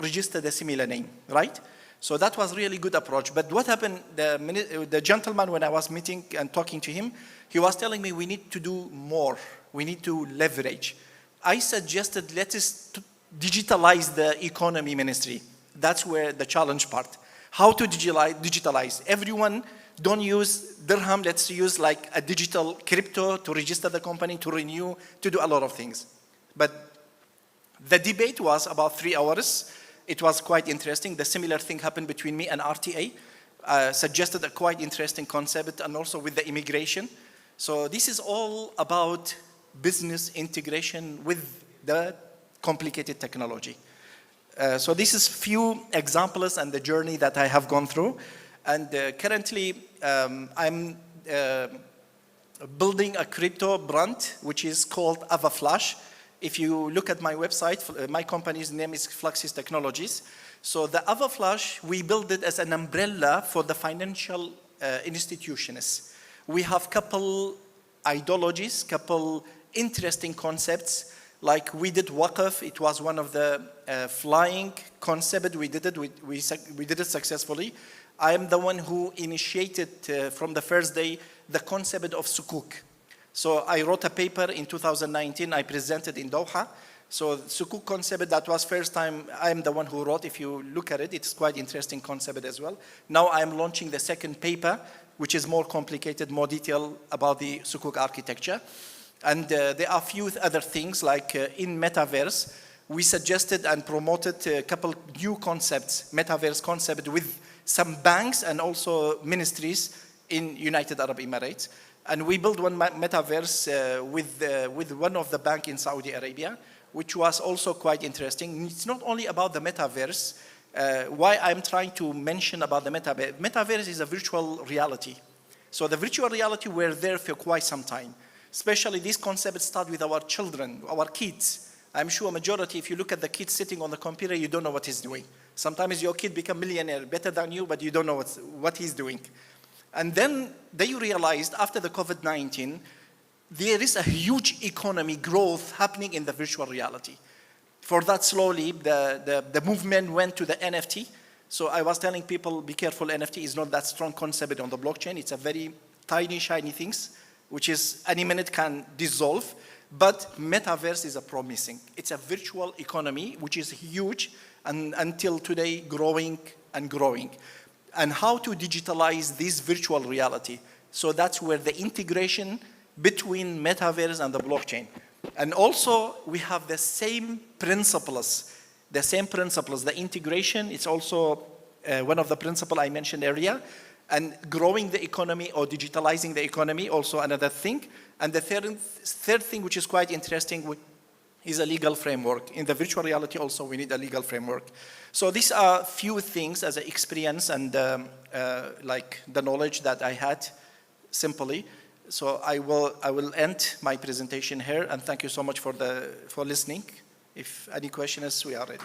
S5: register the similar name, right? So that was really good approach. But what happened, the gentleman, when I was meeting and talking to him, he was telling me we need to do more. We need to leverage. I suggested let us digitalize the economy ministry. That's where the challenge part. How to digitalize. Everyone don't use dirham, let's use like a digital crypto to register the company, to renew, to do a lot of things. But the debate was about 3 hours. It was quite interesting. The similar thing happened between me and RTA. Suggested a quite interesting concept, and also with the immigration. So this is all about business integration with the complicated technology. So this is few examples and the journey that I have gone through. And currently, I'm building a crypto brand, which is called AvaFlash. If you look at my website, my company's name is Fluxys Technologies. So the AvaFlash, we built it as an umbrella for the financial institutions. We have couple ideologies, couple interesting concepts. Like we did Waqf, it was one of the flying concept. We did it successfully. I am the one who initiated from the first day the concept of sukuk. So I wrote a paper in 2019, I presented in Doha. So sukuk concept, that was first time I am the one who wrote. If you look at it, it's quite interesting concept as well. Now I am launching the second paper, which is more complicated, more detailed about the sukuk architecture. And there are a few other things like in metaverse, we suggested and promoted a couple new concepts, metaverse concept with some banks and also ministries in United Arab Emirates. And we built one metaverse with one of the bank in Saudi Arabia, which was also quite interesting. It's not only about the metaverse. Why I'm trying to mention about the metaverse. Metaverse is a virtual reality. So the virtual reality were there for quite some time. Especially this concept start with our children, our kids. I'm sure a majority, if you look at the kid sitting on the computer, you don't know what he's doing. Sometimes your kid become millionaire, better than you, but you don't know what he's doing. And then they realized after the COVID-19, there is a huge economy growth happening in the virtual reality. For that, slowly, the movement went to the NFT. So I was telling people, be careful, NFT is not that strong concept on the blockchain. It's a very tiny, shiny things, which is any minute can dissolve. But metaverse is a promising. It's a virtual economy, which is huge, and until today, growing and growing. And how to digitalize this virtual reality. So that's where the integration between metaverse and the blockchain. And also, we have the same principles. The integration is also one of the principles I mentioned earlier. And growing the economy or digitalizing the economy, also another thing. And the third thing, which is quite interesting, is a legal framework. In the virtual reality also, we need a legal framework. So these are few things as an experience and like the knowledge that I had simply. So I will end my presentation here, and thank you so much for listening. If any questions, we are ready.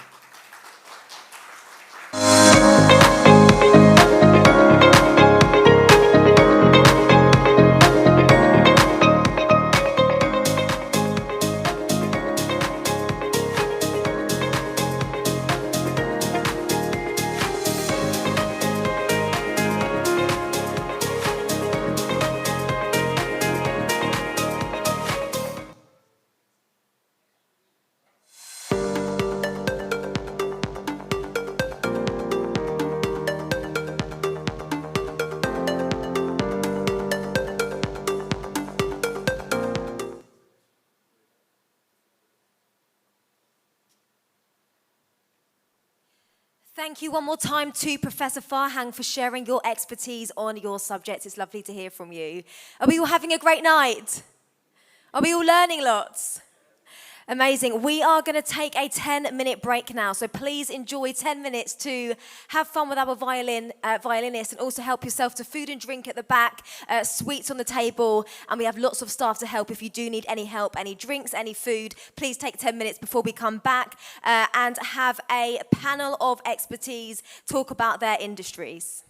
S1: Thank you one more time to Professor Farhang for sharing your expertise on your subject. It's lovely to hear from you. Are we all having a great night? Are we all learning lots? Amazing. We are going to take a 10-minute break now, so please enjoy 10 minutes to have fun with our violinist, and also help yourself to food and drink at the back, sweets on the table, and we have lots of staff to help if you do need any help, any drinks, any food. Please take 10 minutes before we come back and have a panel of expertise talk about their industries.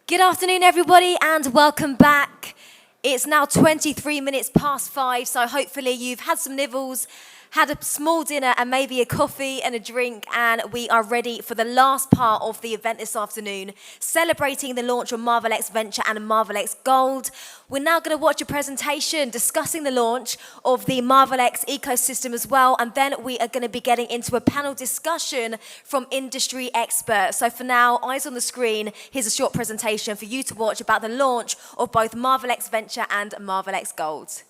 S1: Good afternoon, everybody, and welcome back. It's now 23 minutes past 5, so hopefully you've had some nibbles, had a small dinner and maybe a coffee and a drink, and we are ready for the last part of the event this afternoon, celebrating the launch of Marvellex Venture and Marvellex Gold. We're now going to watch a presentation discussing the launch of the Marvellex ecosystem as well, and then we are going to be getting into a panel discussion from industry experts. So for now, eyes on the screen, here's a short presentation for you to watch about the launch of both Marvellex Venture and Marvellex Gold.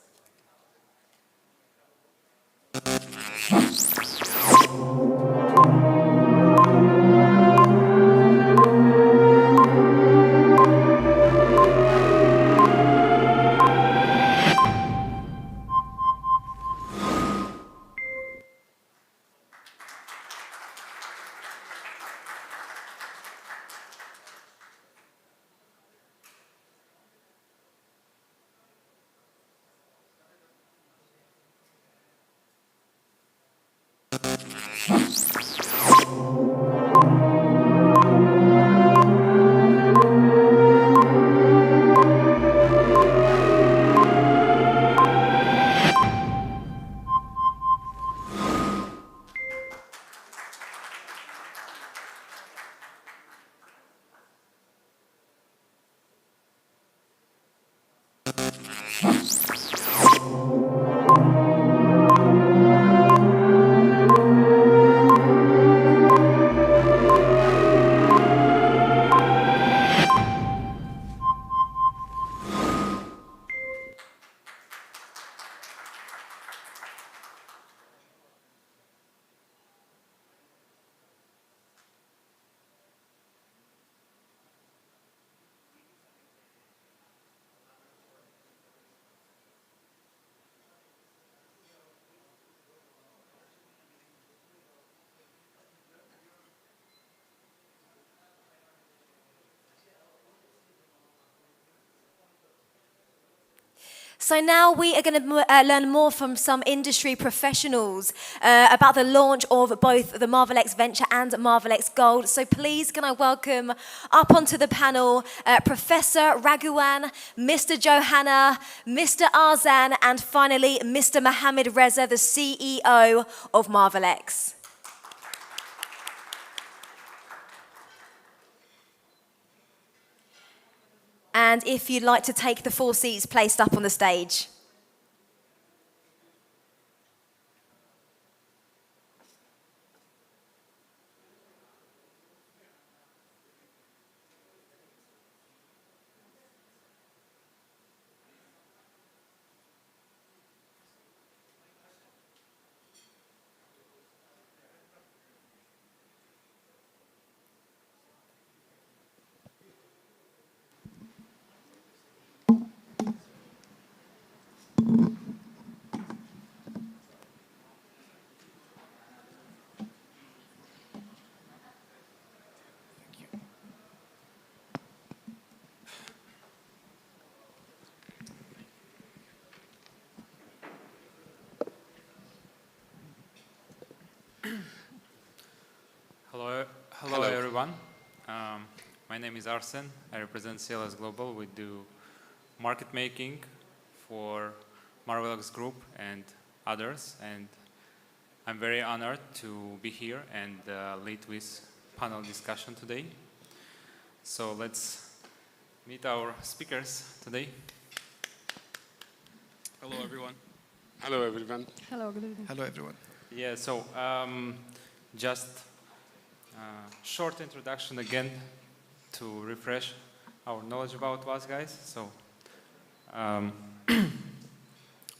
S1: So now we are going to learn more from some industry professionals about the launch of both the Marvellex Venture and Marvellex Gold. So please can I welcome up onto the panel Professor Raghuwan, Mr. Johanna, Mr. Arzan, and finally Mr. Mohammed Reza, the CEO of Marvellex. And if you'd like to take the 4 seats placed up on the stage.
S6: Hello everyone. My name is Arsen. I represent CLS Global. We do market making for Marvellex Group and others. And I'm very honored to be here and lead this panel discussion today. So let's meet our speakers today.
S3: Hello, everyone.
S2: Hello, everyone.
S4: Hello, good evening.
S5: Hello, everyone.
S6: Yeah, so just short introduction again to refresh our knowledge about us guys. So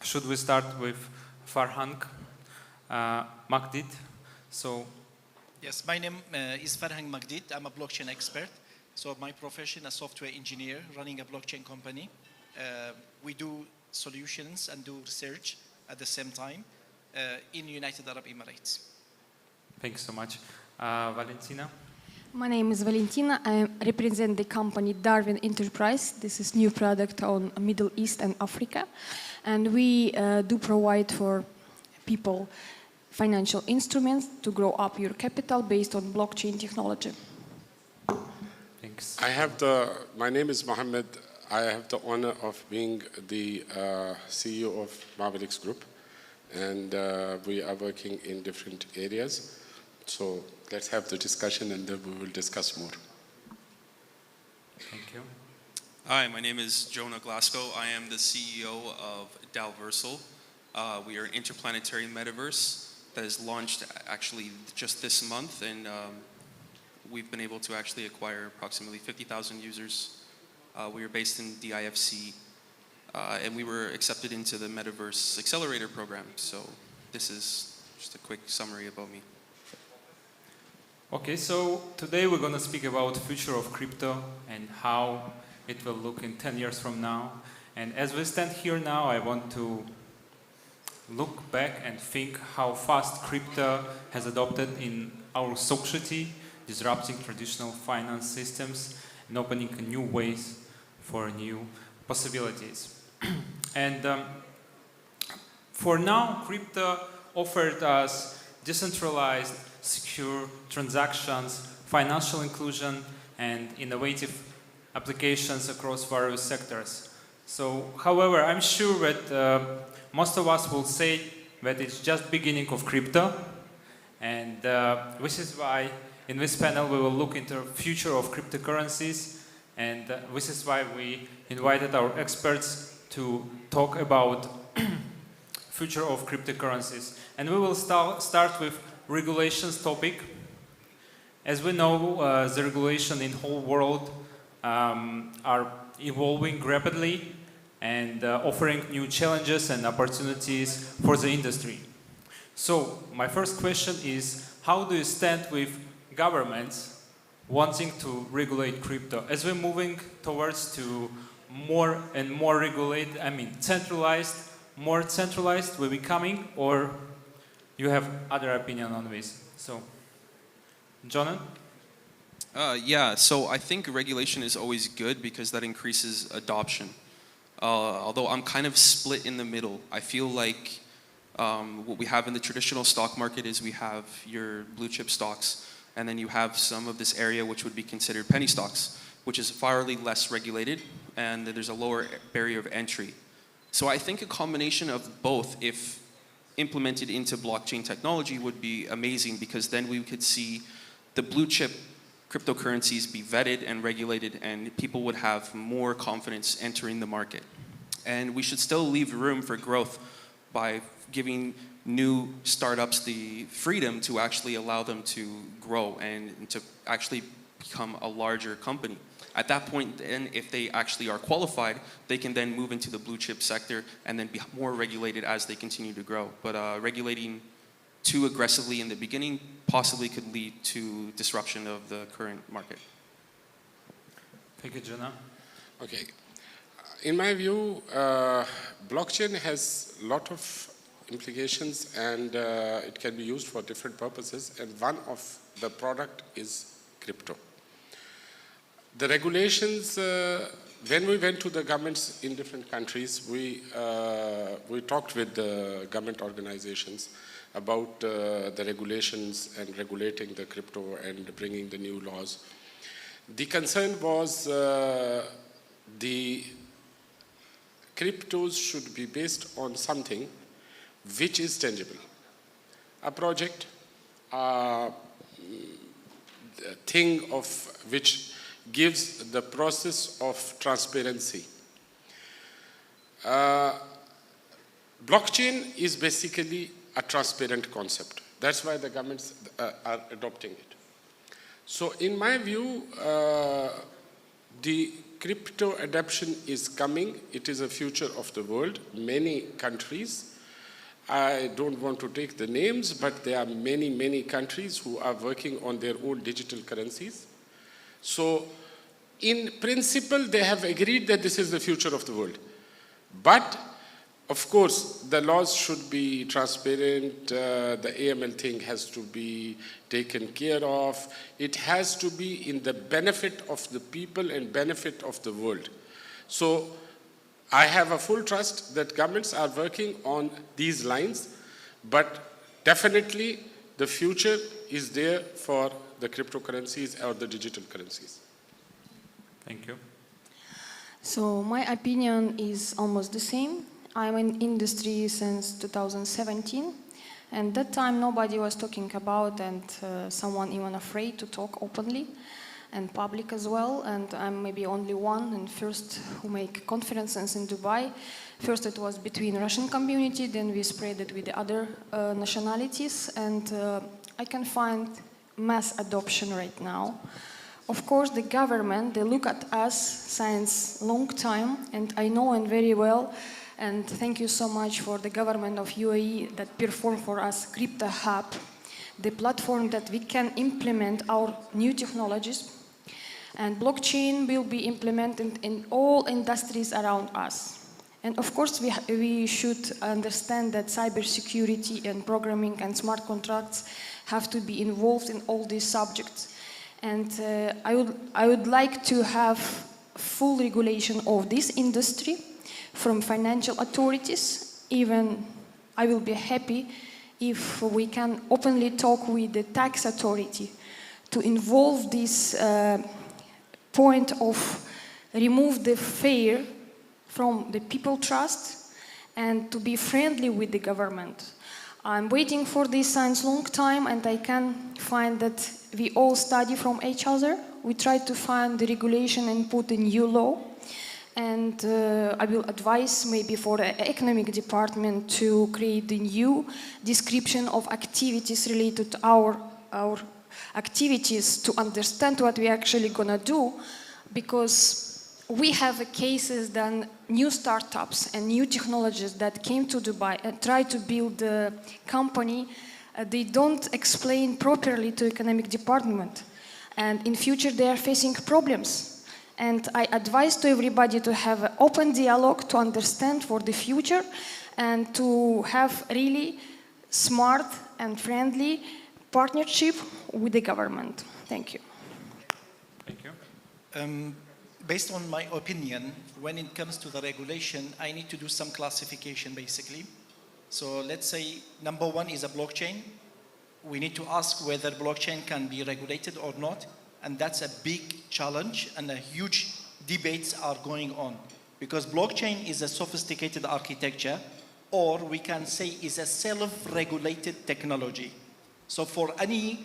S6: should we start with Farhan Magdid? So
S5: Yes, my name is Farhan Magdid. I'm a blockchain expert. So my profession, a software engineer running a blockchain company. We do solutions and do research at the same time in United Arab Emirates.
S6: thank you so much. Valentina?
S4: My name is Valentina. I represent the company Darwin Enterprise. This is new product on Middle East and Africa. And we do provide for people financial instruments to grow up your capital based on blockchain technology.
S6: Thanks.
S2: My name is Mohammed. I have the honor of being the CEO of Marvellex Group. And we are working in different areas. So let's have the discussion and then we will discuss more.
S6: Thank you.
S3: Hi, my name is Jonah Glasgow. I am the CEO of Dalversal. We are an interplanetary metaverse that is launched actually just this month, and we've been able to actually acquire approximately 50,000 users. We are based in DIFC, and we were accepted into the Metaverse Accelerator program. So this is just a quick summary about me.
S6: Okay, so today we're going to speak about the future of crypto and how it will look in 10 years from now. And as we stand here now, I want to look back and think how fast crypto has adopted in our society, disrupting traditional finance systems and opening new ways for new possibilities. And for now, crypto offered us decentralized, secure transactions, financial inclusion, and innovative applications across various sectors. So, however, I'm sure that most of us will say that it's just beginning of crypto, and this is why in this panel we will look into the future of cryptocurrencies, and this is why we invited our experts to talk about future of cryptocurrencies. And we will start with regulations topic. As we know, the regulation in whole world are evolving rapidly and offering new challenges and opportunities for the industry. So my first question is, how do you stand with governments wanting to regulate crypto? As we're moving towards to more and more regulated, centralized, more centralized we're becoming, or you have other opinion on this? So, Jonathan?
S3: Yeah, so I think regulation is always good because that increases adoption. Although I'm kind of split in the middle. I feel like what we have in the traditional stock market is we have your blue chip stocks, and then you have some of this area which would be considered penny stocks, which is far less regulated, and there's a lower barrier of entry. So I think a combination of both, if implemented into blockchain technology, would be amazing, because then we could see the blue chip cryptocurrencies be vetted and regulated, and people would have more confidence entering the market. And we should still leave room for growth by giving new startups the freedom to actually allow them to grow and to actually become a larger company. At that point, then, if they actually are qualified, they can then move into the blue chip sector and then be more regulated as they continue to grow. But regulating too aggressively in the beginning possibly could lead to disruption of the current market.
S6: Thank you, Jonah.
S2: Okay. In my view, blockchain has a lot of implications, and it can be used for different purposes, and one of the product is crypto. The regulations, when we went to the governments in different countries, we talked with the government organizations about the regulations and regulating the crypto and bringing the new laws. The concern was the cryptos should be based on something which is tangible. A project, a thing of which gives the process of transparency. Blockchain is basically a transparent concept. That's why the governments are adopting it. So in my view, the crypto adoption is coming. It is a future of the world. Many countries, I don't want to take the names, but there are many, many countries who are working on their own digital currencies. So in principle, they have agreed that this is the future of the world. But of course, the laws should be transparent, the AML thing has to be taken care of. It has to be in the benefit of the people and benefit of the world. So I have a full trust that governments are working on these lines, but definitely the future is there for the cryptocurrencies or the digital currencies.
S6: Thank you.
S4: So my opinion is almost the same. I'm in industry since 2017, and that time nobody was talking about, and someone even afraid to talk openly and public as well, and I'm maybe only one and first who make conferences in Dubai. First it was between Russian community, then we spread it with the other nationalities, and I can find mass adoption right now. Of course, the government, they look at us since long time, and I know and very well, and thank you so much for the government of UAE that performed for us Crypto Hub, the platform that we can implement our new technologies, and blockchain will be implemented in all industries around us. And of course, we should understand that cybersecurity and programming and smart contracts have to be involved in all these subjects. And I would like to have full regulation of this industry from financial authorities. Even I will be happy if we can openly talk with the tax authority to involve this point of remove the fear from the people trust and to be friendly with the government. I'm waiting for this since long time, and I can find that we all study from each other. We try to find the regulation and put a new law. And I will advise maybe for the economic department to create the new description of activities related to our activities to understand what we're actually gonna do, because we have cases that new startups and new technologies that came to Dubai and try to build a company, they don't explain properly to economic department. And in future they are facing problems. And I advise to everybody to have an open dialogue to understand for the future and to have really smart and friendly partnership with the government. Thank you.
S6: Thank you.
S5: Based on my opinion, when it comes to the regulation, I need to do some classification basically. So let's say number one is a blockchain. We need to ask whether blockchain can be regulated or not. And that's a big challenge, and a huge debates are going on. Because blockchain is a sophisticated architecture, or we can say is a self-regulated technology. So for any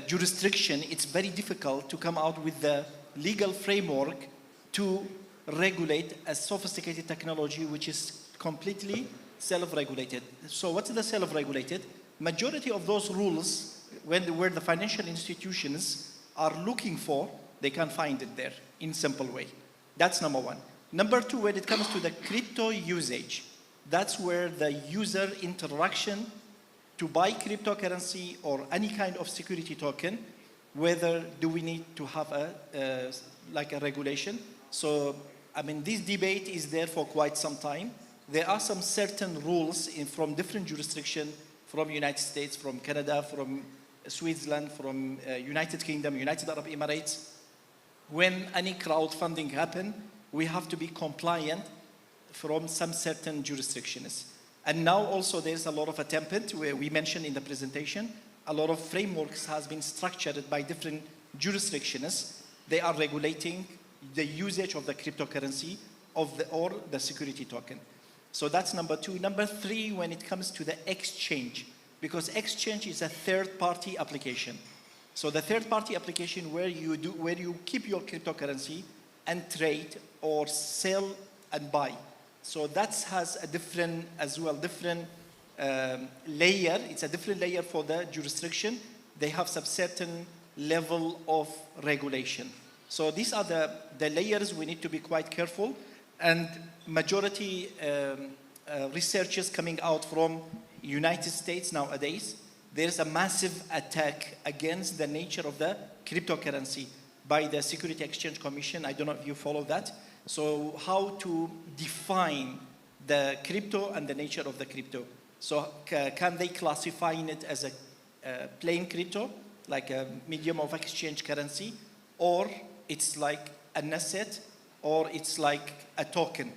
S5: jurisdiction, it's very difficult to come out with the legal framework to regulate a sophisticated technology which is completely self-regulated. So what's the self-regulated? Majority of those rules, where the financial institutions are looking for, they can find it there in simple way. That's number one. Number two, when it comes to the crypto usage, that's where the user interaction to buy cryptocurrency or any kind of security token, whether do we need to have like a regulation. So, I mean, this debate is there for quite some time. There are some certain rules from different jurisdictions, from United States, from Canada, from Switzerland, from United Kingdom, United Arab Emirates. When any crowdfunding happen, we have to be compliant from some certain jurisdictions. And now also there's a lot of a template where we mentioned in the presentation, a lot of frameworks has been structured by different jurisdictions. They are regulating the usage of the cryptocurrency or the security token. So that's number 2. Number 3, when it comes to the exchange, because exchange is a third-party application. So the third-party application where you keep your cryptocurrency and trade or sell and buy. So that has a different, as well, different layer. It's a different layer for the jurisdiction. They have some certain level of regulation. So these are the layers we need to be quite careful. And majority researchers coming out from United States nowadays, there's a massive attack against the nature of the cryptocurrency by the Security Exchange Commission. I don't know if you follow that. So how to define the crypto and the nature of the crypto. So can they classify it as a plain crypto, like a medium of exchange currency, or it's like an asset, or it's like a token?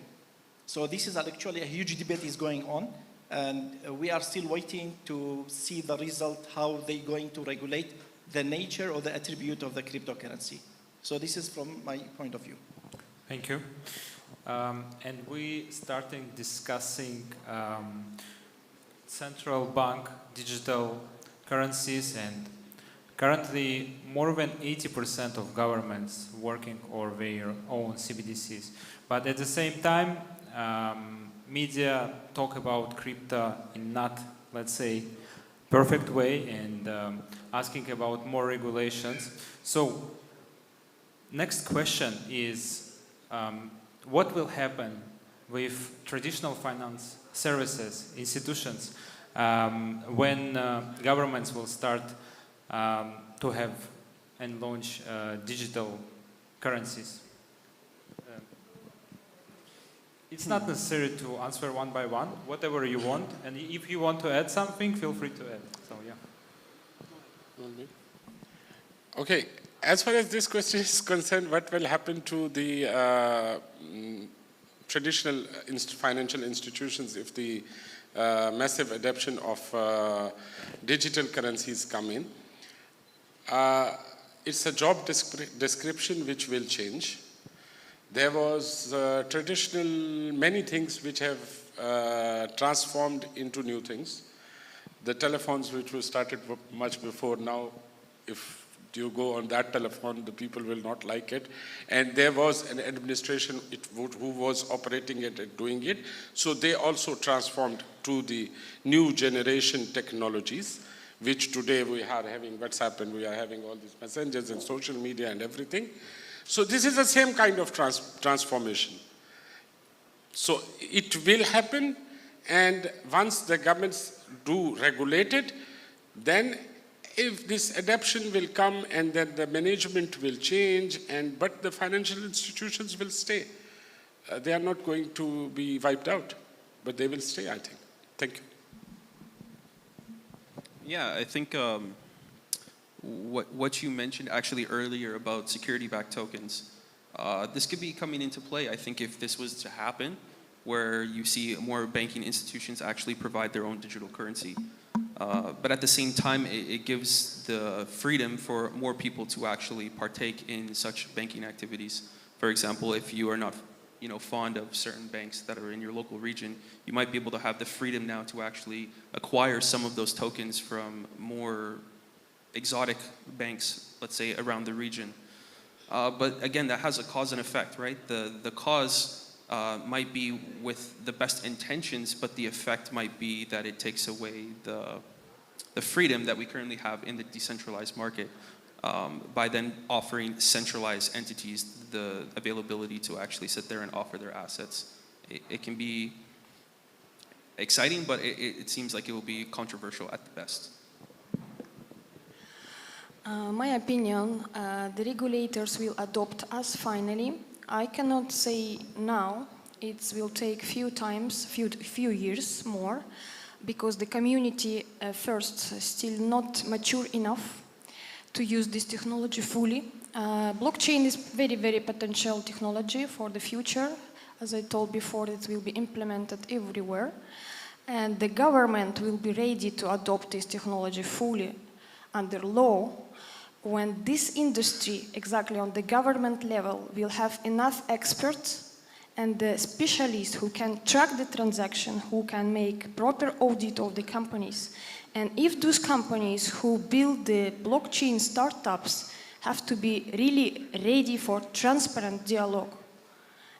S5: So this is actually a huge debate is going on, and we are still waiting to see the result, how they're going to regulate the nature or the attribute of the cryptocurrency. So this is from my point of view.
S6: Thank you. And we starting discussing central bank digital currencies, and currently more than 80% of governments working on their own CBDCs. But at the same time, media talk about crypto in not, let's say, perfect way, and asking about more regulations. So next question is, what will happen with traditional finance services, institutions, when governments will start to have and launch digital currencies? It's not necessary to answer one by one, whatever you want, and if you want to add something, feel free to add. So yeah.
S2: Okay, as far as this question is concerned, what will happen to the traditional financial institutions if the massive adoption of digital currencies come in? It's a job description which will change. There was traditional many things which have transformed into new things. The telephones which were started much before now, if you go on that telephone, the people will not like it. And there was an administration who was operating it and doing it. So they also transformed to the new generation technologies, which today we are having WhatsApp and we are having all these messengers and social media and everything. So this is the same kind of transformation. So it will happen, and once the governments do regulate it, then if this adoption will come and then the management will change, but the financial institutions will stay. They are not going to be wiped out, but they will stay, I think. Thank you.
S3: Yeah, I think what you mentioned actually earlier about security-backed tokens, this could be coming into play. I think if this was to happen, where you see more banking institutions actually provide their own digital currency. But at the same time, it gives the freedom for more people to actually partake in such banking activities. For example, if you are not fond of certain banks that are in your local region, you might be able to have the freedom now to actually acquire some of those tokens from more exotic banks, let's say, around the region. But again, that has a cause and effect, right? The cause might be with the best intentions, but the effect might be that it takes away the freedom that we currently have in the decentralized market by then offering centralized entities the availability to actually sit there and offer their assets. It can be exciting, but it seems like it will be controversial at the best.
S4: My opinion, the regulators will adopt us finally. I cannot say now. It will take few years more, because the community first still not mature enough to use this technology fully. Blockchain is very, very potential technology for the future. As I told before, it will be implemented everywhere. and the government will be ready to adopt this technology fully under law when this industry, exactly on the government level, will have enough experts and the specialists who can track the transaction, who can make proper audit of the companies. And if those companies who build the blockchain startups have to be really ready for transparent dialogue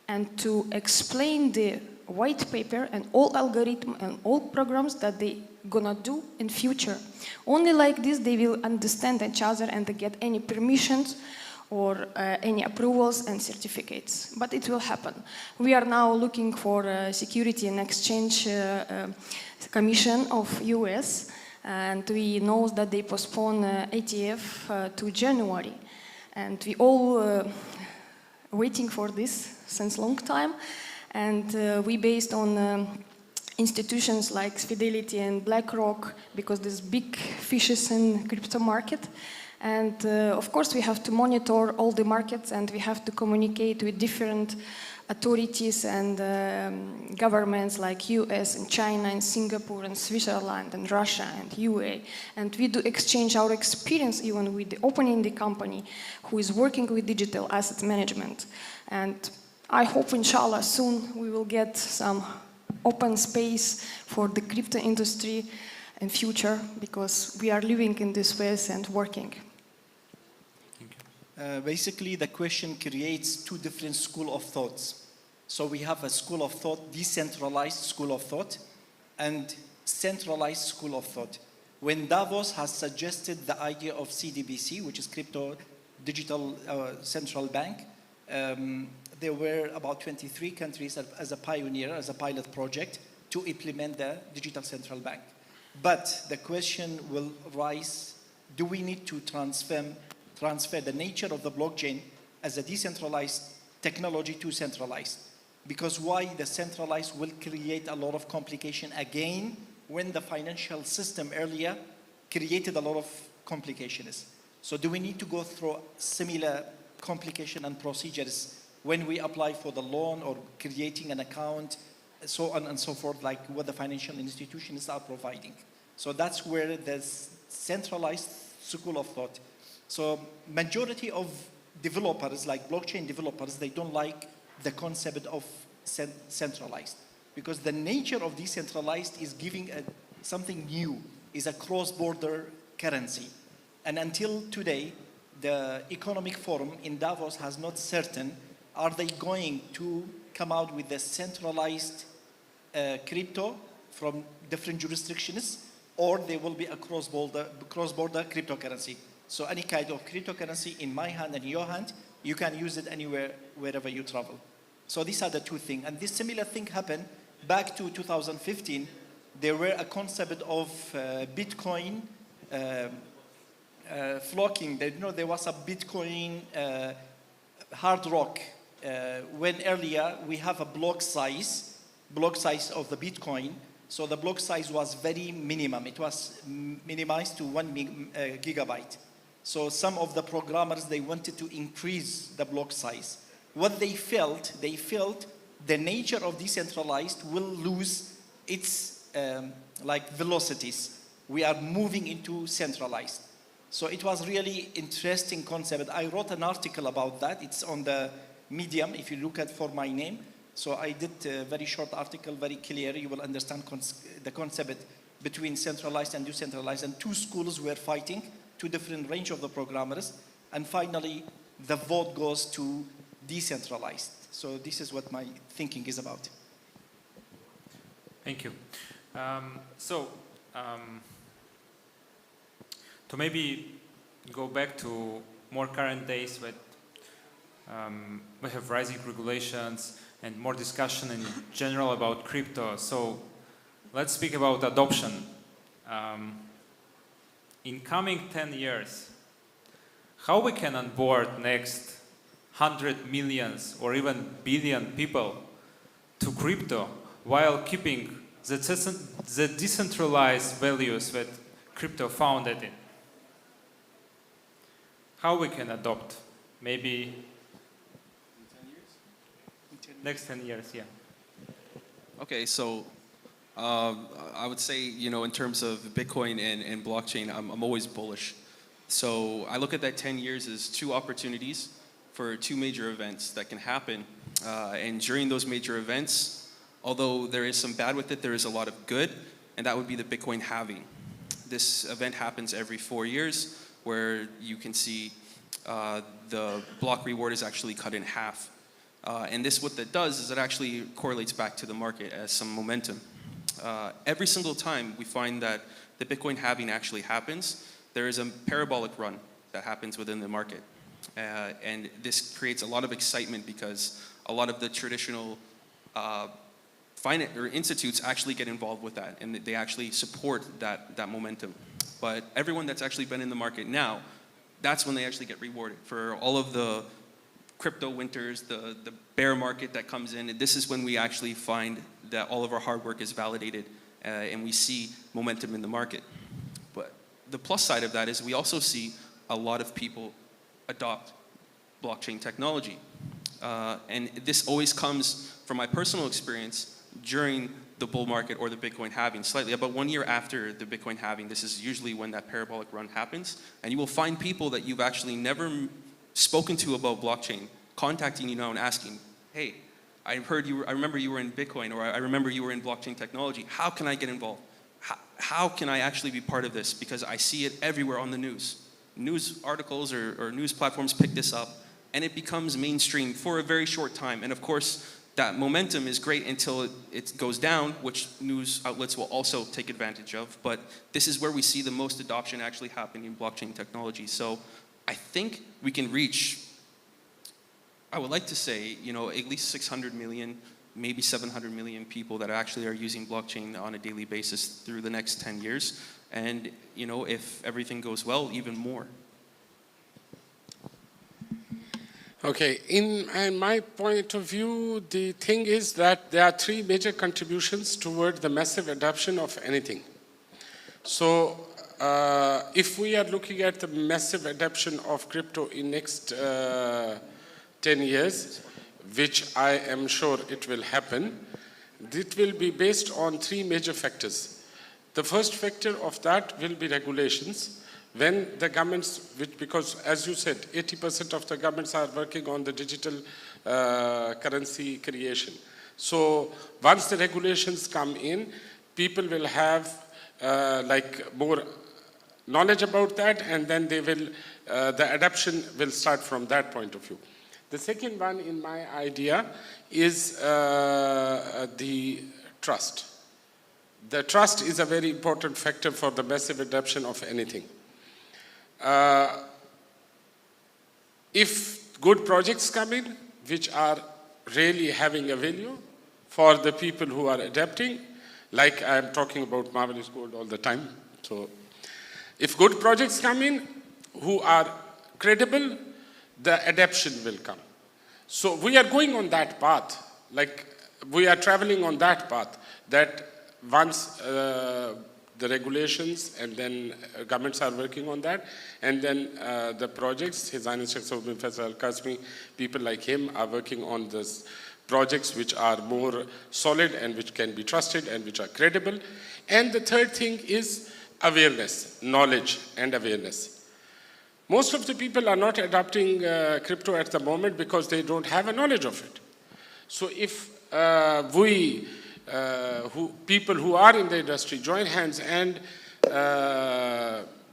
S4: and to explain the white paper and all algorithms and all programs that they gonna do in future. Only like this they will understand each other and they get any permissions or any approvals and certificates. But it will happen. We are now looking for Security and Exchange Commission of US, and we know that they postpone ATF to January. And we all waiting for this since long time. And we based on institutions like Fidelity and BlackRock, because there's big fishes in crypto market. And of course we have to monitor all the markets and we have to communicate with different authorities and governments like US and China and Singapore and Switzerland and Russia and UAE. And we do exchange our experience even with the opening the company who is working with digital asset management. And I hope inshallah soon we will get some open space for the crypto industry in future, because we are living in this space and working.
S5: Basically, the question creates two different schools of thoughts. So we have a school of thought, decentralized school of thought, and centralized school of thought. When Davos has suggested the idea of CDBC, which is Crypto Digital Central Bank, there were about 23 countries as a pioneer, as a pilot project, to implement the digital central bank. But the question will rise, do we need to transfer the nature of the blockchain as a decentralized technology to centralized? Because why the centralized will create a lot of complication again when the financial system earlier created a lot of complications. So do we need to go through similar complication and procedures when we apply for the loan or creating an account, so on and so forth, like what the financial institutions are providing? So that's where there's centralized school of thought. So majority of developers, like blockchain developers, they don't like the concept of centralized, because the nature of decentralized is giving something new, is a cross-border currency. And until today, the Economic Forum in Davos has not certain, are they going to come out with a centralized crypto from different jurisdictions, or there will be a cross-border cryptocurrency. So any kind of cryptocurrency in my hand and your hand, you can use it anywhere, wherever you travel. So these are the two things. And this similar thing happened back to 2015. There were a concept of Bitcoin flocking. There was a Bitcoin hard rock. When earlier we have a block size of the Bitcoin. So the block size was very minimum. It was minimized to 1 gigabyte. So some of the programmers, they wanted to increase the block size. What they felt the nature of decentralized will lose its like velocities. We are moving into centralized. So it was really interesting concept. I wrote an article about that. It's on the Medium, if you look at for my name. So I did a very short article, very clear. You will understand the concept between centralized and decentralized. And two schools were fighting, two different range of the programmers. And finally, the vote goes to decentralized. So this is what my thinking is about.
S6: Thank you. To maybe go back to more current days, where we have rising regulations and more discussion in general about crypto. So let's speak about adoption. In coming 10 years, how we can onboard next 100 millions or even billion people to crypto while keeping the decentralized values that crypto founded in? How we can adopt? Maybe next 10 years, yeah.
S7: Okay, so
S3: I would say, you know, in terms of Bitcoin and blockchain, I'm always bullish. So I look at that 10 years as two opportunities for two major events that can happen. And during those major events, although there is some bad with it, there is a lot of good, and that would be the Bitcoin halving. This event happens every 4 years, where you can see the block reward is actually cut in half. And this, what that does is it actually correlates back to the market as some momentum. Every single time we find that the Bitcoin halving actually happens, there is a parabolic run that happens within the market. And this creates a lot of excitement because a lot of the traditional finance or institutes actually get involved with that, and they actually support that momentum. But everyone that's actually been in the market now, that's when they actually get rewarded for all of the crypto winters, the bear market that comes in. And this is when we actually find that all of our hard work is validated and we see momentum in the market. But the plus side of that is we also see a lot of people adopt blockchain technology. And this always comes from my personal experience during the bull market or the Bitcoin halving. Slightly about 1 year after the Bitcoin halving, this is usually when that parabolic run happens. And you will find people that you've actually never spoken to about blockchain contacting you now and asking, hey, I remember you were in Bitcoin, or I remember you were in blockchain technology. How can I get involved? How can I actually be part of this? Because I see it everywhere on the news. News articles or news platforms pick this up, and it becomes mainstream for a very short time. And of course, that momentum is great until it goes down, which news outlets will also take advantage of. But this is where we see the most adoption actually happening in blockchain technology. So I think we can reach, I would like to say, you know, at least 600 million, maybe 700 million people that actually are using blockchain on a daily basis through the next 10 years. And, you know, if everything goes well, even more.
S2: Okay, in my point of view, the thing is that there are three major contributions toward the massive adoption of anything. So, if we are looking at the massive adoption of crypto in next 10 years, which I am sure it will happen, it will be based on three major factors. The first factor of that will be regulations. When the governments, because as you said, 80% of the governments are working on the digital currency creation. So once the regulations come in, people will have like more knowledge about that, and then they will, the adoption will start from that point of view. The second one in my idea is the trust. The trust is a very important factor for the massive adoption of anything. If good projects come in, which are really having a value for the people who are adapting, like I'm talking about Marvellex Gold all the time. So if good projects come in who are credible, the adaption will come. So we are going on that path, like we are traveling on that path, that once the regulations and then governments are working on that, and then the projects, His Highness Sheikh Saud bin Faisal Al-Qasimi, people like him are working on this projects which are more solid and which can be trusted and which are credible. And the third thing is awareness, knowledge and awareness. Most of the people are not adopting crypto at the moment because they don't have a knowledge of it. So if people who are in the industry join hands and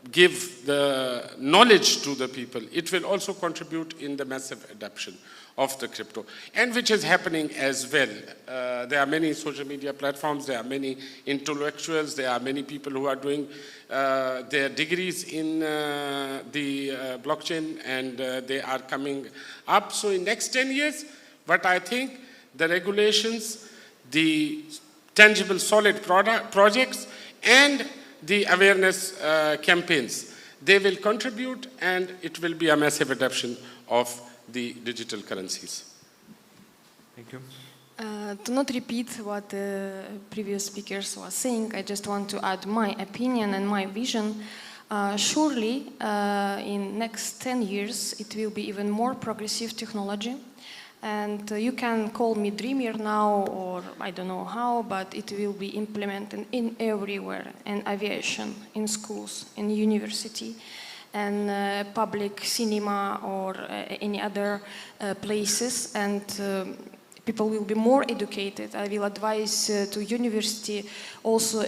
S2: give the knowledge to the people, it will also contribute in the massive adoption of the crypto, and which is happening as well. There are many social media platforms, there are many intellectuals, there are many people who are doing their degrees in the blockchain, and they are coming up. So in next 10 years, what I think, the regulations, the tangible solid projects, and the awareness campaigns, they will contribute, and it will be a massive adoption of the digital currencies.
S6: Thank you.
S4: To not repeat what the previous speakers were saying, I just want to add my opinion and my vision. Surely, in next 10 years, it will be even more progressive technology. And you can call me dreamer now, or I don't know how, but it will be implemented in everywhere, in aviation, in schools, in university, and public cinema, or any other places. And people will be more educated. I will advise to university also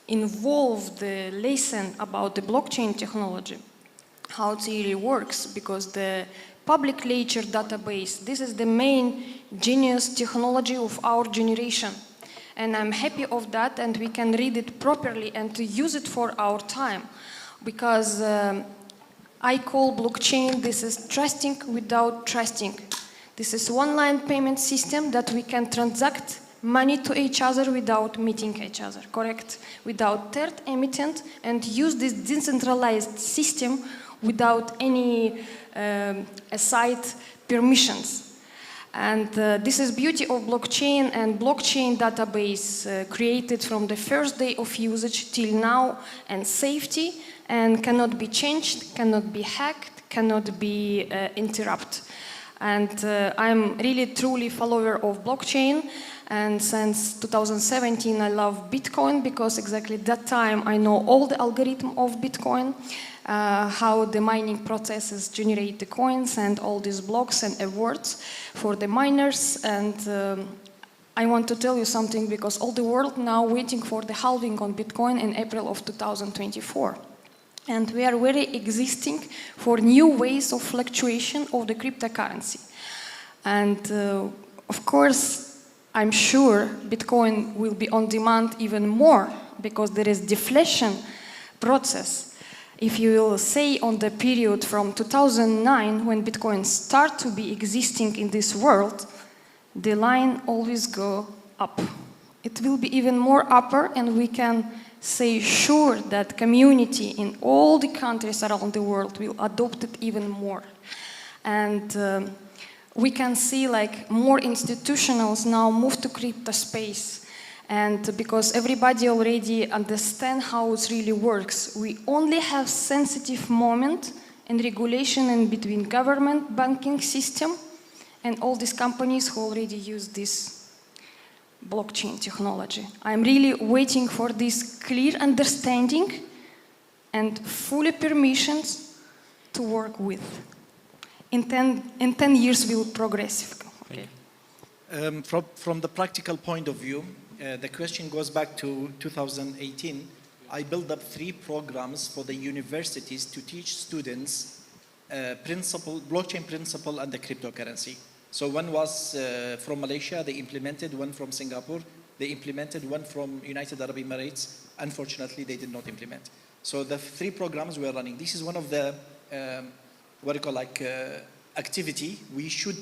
S4: involve the lesson about the blockchain technology, how it really works, because the public ledger database, this is the main genius technology of our generation. And I'm happy of that, and we can read it properly and to use it for our time. Because I call blockchain, this is trusting without trusting. This is one-line payment system that we can transact money to each other without meeting each other, correct? Without third emittent, and use this decentralized system without any aside permissions. And this is beauty of blockchain, and blockchain database created from the first day of usage till now, and safety, and cannot be changed, cannot be hacked, cannot be interrupted. And I'm really truly follower of blockchain. And since 2017, I love Bitcoin, because exactly that time I know all the algorithm of Bitcoin, how the mining processes generate the coins and all these blocks and awards for the miners. And I want to tell you something, because all the world now waiting for the halving on Bitcoin in April of 2024. And we are very existing for new ways of fluctuation of the cryptocurrency. And of course, I'm sure Bitcoin will be on demand even more, because there is deflation process. If you will say on the period from 2009, when Bitcoin started to be existing in this world, the line always go up. It will be even more upper, and we can say sure that community in all the countries around the world will adopt it even more. And we can see like more institutionals now move to crypto space. And because everybody already understand how it really works, we only have sensitive moment and regulation in between government, banking system, and all these companies who already use this blockchain technology. I'm really waiting for this clear understanding and fully permissions to work with. In 10 years, we will progress. Okay.
S5: From the practical point of view, the question goes back to 2018. I built up 3 programs for the universities to teach students blockchain principle and the cryptocurrency. So one was from Malaysia, they implemented, one from Singapore, they implemented, one from United Arab Emirates. Unfortunately, they did not implement. So the 3 programs were running. This is one of the, activity we should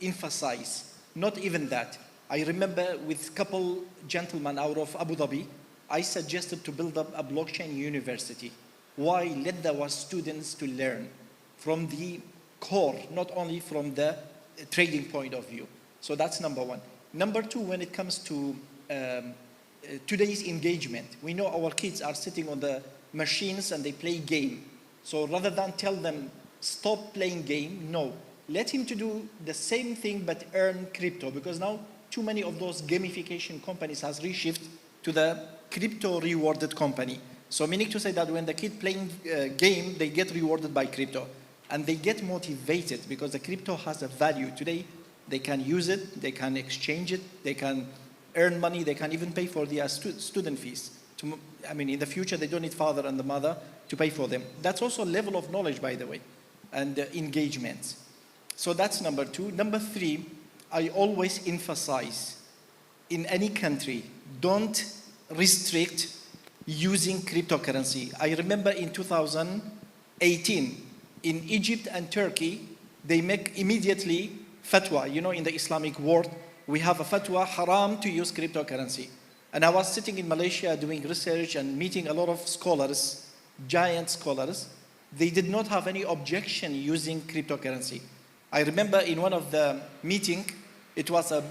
S5: emphasize. Not even that. I remember with a couple gentlemen out of Abu Dhabi, I suggested to build up a blockchain university. Why? Let our students to learn from the core, not only from the trading point of view. So that's number 1. Number 2, when it comes to today's engagement, we know our kids are sitting on the machines and they play game. So rather than tell them, stop playing game, no. Let him to do the same thing but earn crypto, because now too many of those gamification companies has reshift to the crypto rewarded company. So meaning to say that when the kid playing game, they get rewarded by crypto. And they get motivated because the crypto has a value. Today, they can use it, they can exchange it, they can earn money, they can even pay for their student fees. In the future, they don't need father and the mother to pay for them. That's also a level of knowledge, by the way, and engagement. So that's number 2. Number 3, I always emphasize, in any country, don't restrict using cryptocurrency. I remember in 2018, in Egypt and Turkey, they make immediately fatwa. You know, in the Islamic world, we have a fatwa haram to use cryptocurrency. And I was sitting in Malaysia doing research and meeting a lot of scholars, giant scholars. They did not have any objection using cryptocurrency. I remember in one of the meeting, it was a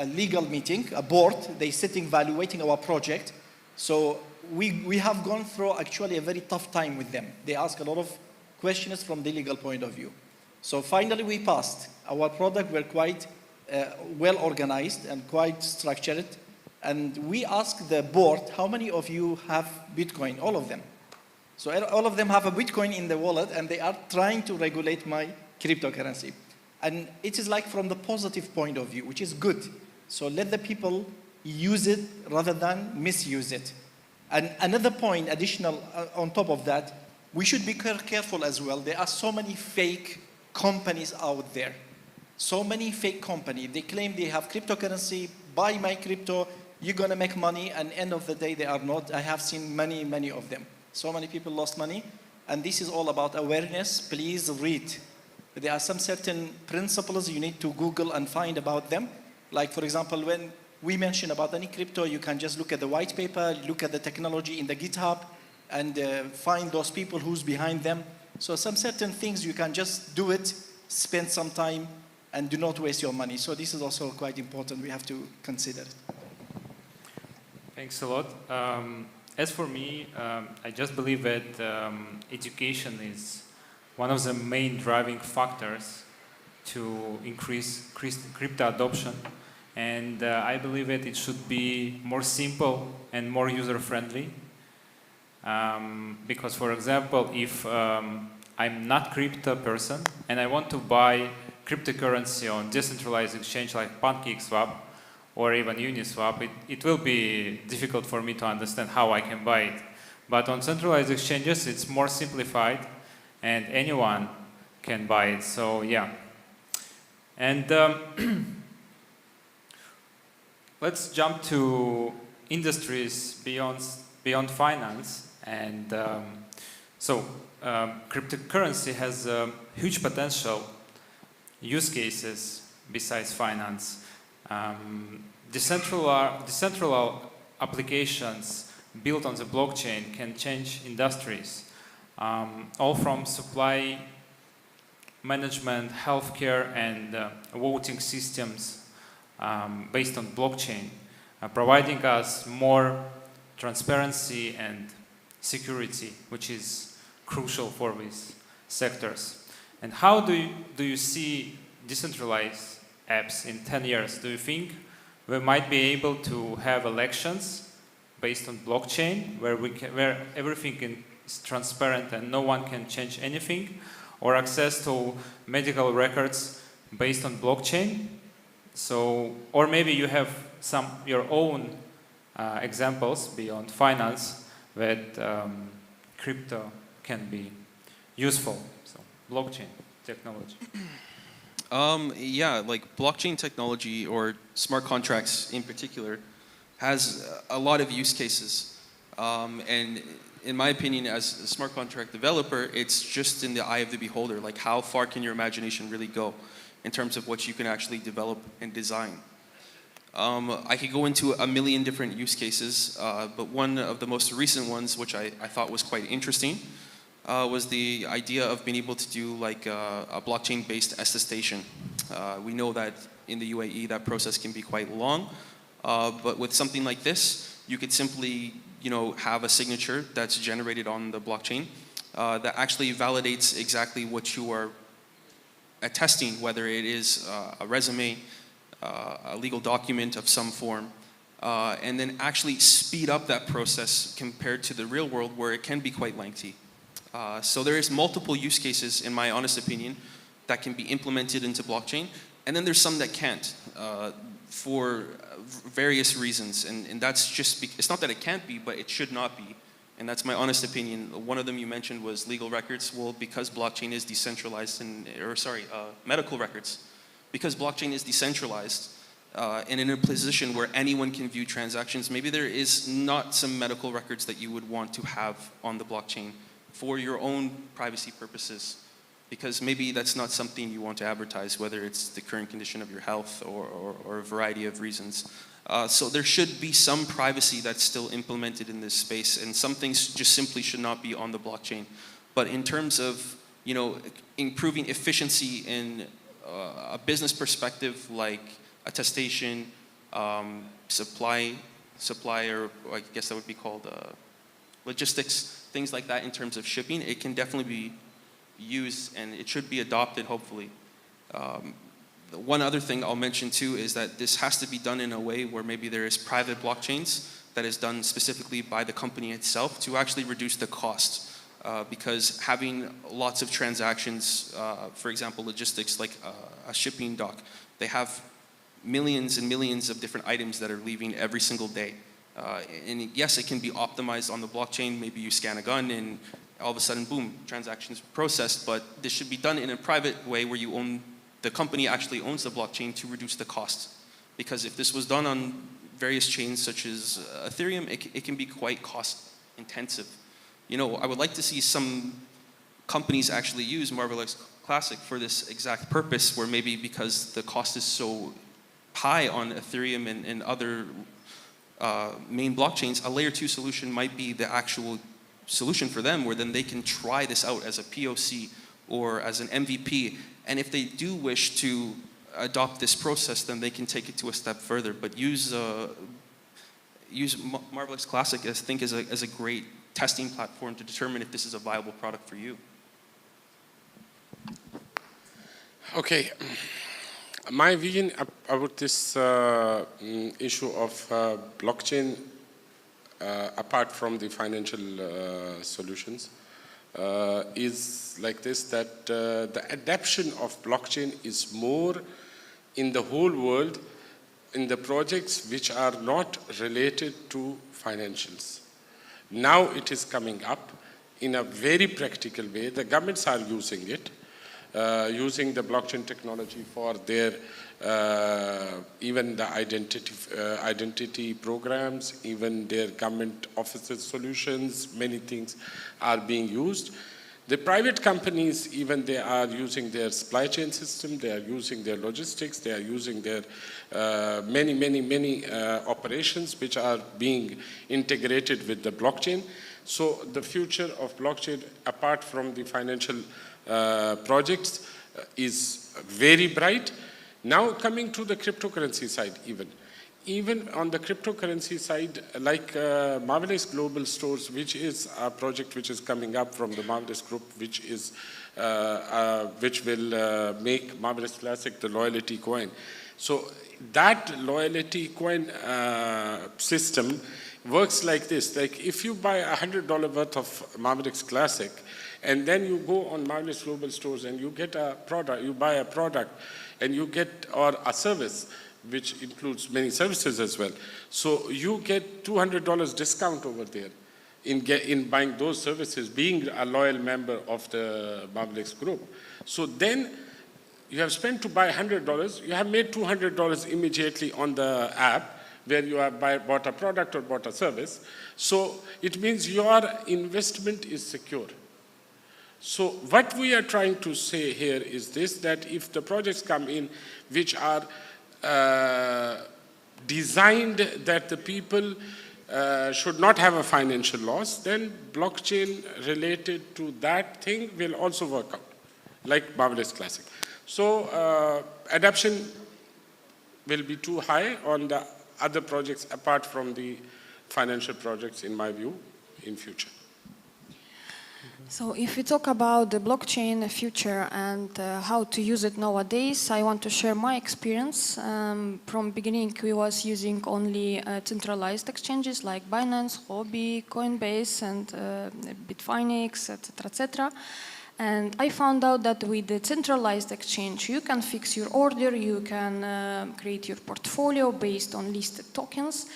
S5: legal meeting, a board, they sitting evaluating our project. So we have gone through actually a very tough time with them. They ask a lot of questions from the legal point of view. So finally we passed. Our product were quite well organized and quite structured. And we asked the board, how many of you have Bitcoin? All of them. So all of them have a Bitcoin in the wallet, and they are trying to regulate my cryptocurrency. And it is like from the positive point of view, which is good. So let the people use it rather than misuse it. And another point, additional on top of that, we should be careful as well. There are so many fake companies out there. So many fake companies. They claim they have cryptocurrency, buy my crypto, you're going to make money, and end of the day they are not. I have seen many, many of them. So many people lost money. And this is all about awareness. Please read. There are some certain principles you need to Google and find about them. Like, for example, when we mention about any crypto, you can just look at the white paper, look at the technology in the GitHub, and find those people who's behind them. So some certain things you can just do it, spend some time, and do not waste your money. So this is also quite important. We have to consider it.
S6: Thanks a lot. As for me, I just believe that education is one of the main driving factors to increase crypto adoption. And I believe that it should be more simple and more user-friendly. Because, for example, if I'm not crypto person and I want to buy cryptocurrency on decentralized exchange like PancakeSwap or even Uniswap, it will be difficult for me to understand how I can buy it. But on centralized exchanges, it's more simplified and anyone can buy it. So yeah. And let's jump to industries beyond finance. And cryptocurrency has huge potential use cases besides finance. Decentralized applications built on the blockchain can change industries, all from supply management, healthcare, and voting systems based on blockchain, providing us more transparency and security, which is crucial for these sectors. And how do you see decentralized apps in 10 years? Do you think we might be able to have elections based on blockchain where everything is transparent and no one can change anything, or access to medical records based on blockchain? So, or maybe you have your own examples beyond finance that crypto can be useful. So, blockchain technology.
S3: Yeah, like blockchain technology or smart contracts in particular has a lot of use cases. And in my opinion, as a smart contract developer, it's just in the eye of the beholder. Like, how far can your imagination really go in terms of what you can actually develop and design? I could go into a million different use cases, but one of the most recent ones, which I thought was quite interesting, was the idea of being able to do like a blockchain-based attestation. We know that in the UAE that process can be quite long, but with something like this, you could simply have a signature that's generated on the blockchain that actually validates exactly what you are attesting, whether it is a resume, a legal document of some form, and then actually speed up that process compared to the real world where it can be quite lengthy. So there is multiple use cases, in my honest opinion, that can be implemented into blockchain, and then there's some that can't for various reasons, and that's just, it's not that it can't be, but it should not be, and that's my honest opinion. One of them you mentioned was legal records. Well, because blockchain is decentralized, medical records. Because blockchain is decentralized and in a position where anyone can view transactions, maybe there is not some medical records that you would want to have on the blockchain for your own privacy purposes, because maybe that's not something you want to advertise, whether it's the current condition of your health or a variety of reasons. So there should be some privacy that's still implemented in this space, and some things just simply should not be on the blockchain. But in terms of improving efficiency in a business perspective, like attestation, supplier, I guess that would be called logistics, things like that in terms of shipping, it can definitely be used and it should be adopted, hopefully. One other thing I'll mention too is that this has to be done in a way where maybe there is private blockchains that is done specifically by the company itself to actually reduce the cost. Because having lots of transactions, for example, logistics like a shipping dock, they have millions and millions of different items that are leaving every single day. And yes, it can be optimized on the blockchain. Maybe you scan a gun and all of a sudden, boom, transactions processed. But this should be done in a private way where you own, the company actually owns the blockchain to reduce the cost. Because if this was done on various chains such as Ethereum, it can be quite cost intensive. You know, I would like to see some companies actually use Marvellex Classic for this exact purpose, where maybe because the cost is so high on Ethereum and other main blockchains, a layer 2 solution might be the actual solution for them, where then they can try this out as a POC or as an MVP. And if they do wish to adopt this process, then they can take it to a step further. But use Marvellex Classic, I think, as a great testing platform to determine if this is a viable product for you.
S2: Okay. My vision about this issue of blockchain, apart from the financial solutions, is like this, that the adoption of blockchain is more in the whole world in the projects which are not related to financials. Now it is coming up in a very practical way. The governments are using it, using the blockchain technology for their even the identity programs, even their government offices solutions. Many things are being used. The private companies, even they are using their supply chain system, they are using their logistics, they are using their many operations which are being integrated with the blockchain. So the future of blockchain, apart from the financial projects, is very bright. Now coming to the cryptocurrency side, even on the cryptocurrency side, like Marvellex Global Stores, which is a project which is coming up from the Marvellex Group, which is which will make Marvellex Classic the loyalty coin. So that loyalty coin system works like this. Like if you buy $100 worth of Marvellex Classic, and then you go on Marvellex Global Stores and you get a product, you buy a product, and you get, or a service, which includes many services as well. So you get $200 discount over there in buying those services, being a loyal member of the Marvellex Group. So then you have spent to buy $100, you have made $200 immediately on the app where you have bought a product or bought a service. So it means your investment is secure. So what we are trying to say here is this, that if the projects come in which are designed that the people should not have a financial loss, then blockchain related to that thing will also work out, like Marvellex Classic. So adoption will be too high on the other projects apart from the financial projects, in my view, in future.
S4: So if we talk about the blockchain future and how to use it nowadays, I want to share my experience. From beginning, we was using only centralized exchanges like Binance, Huobi, Coinbase, and Bitfinex, etc., etc. And I found out that with the centralized exchange, you can fix your order, you can create your portfolio based on listed tokens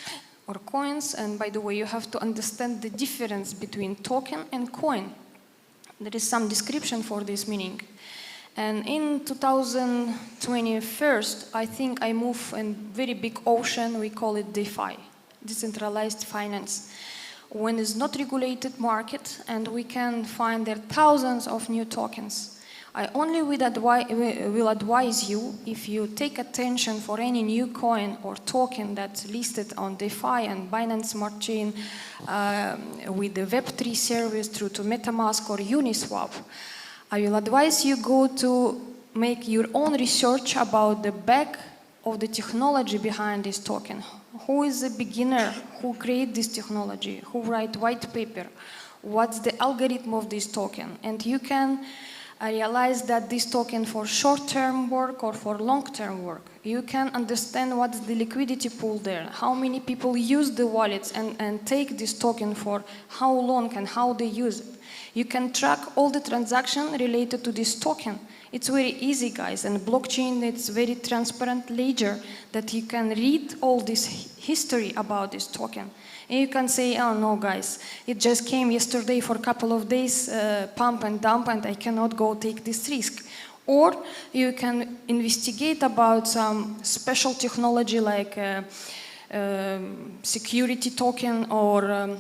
S4: or coins. And by the way, you have to understand the difference between token and coin. There is some description for this meaning. And in 2021, I think I moved in very big ocean, we call it DeFi, decentralized finance, when it's not regulated market, and we can find there thousands of new tokens. I only will advise you, if you take attention for any new coin or token that's listed on DeFi and Binance Smart Chain with the Web3 service through to MetaMask or Uniswap, I will advise you go to make your own research about the back of the technology behind this token. who is the beginner who create this technology, who write white paper, what's the algorithm of this token, and you can realize that this token for short-term work or for long-term work. You can understand what's the liquidity pool there, how many people use the wallets and take this token for how long and how they use it. You can track all the transactions related to this token. It's very easy, guys, and blockchain, it's very transparent ledger that you can read all this history about this token. And you can say, oh no, guys, it just came yesterday for a couple of days, pump and dump, and I cannot go take this risk. Or you can investigate about some special technology like security token or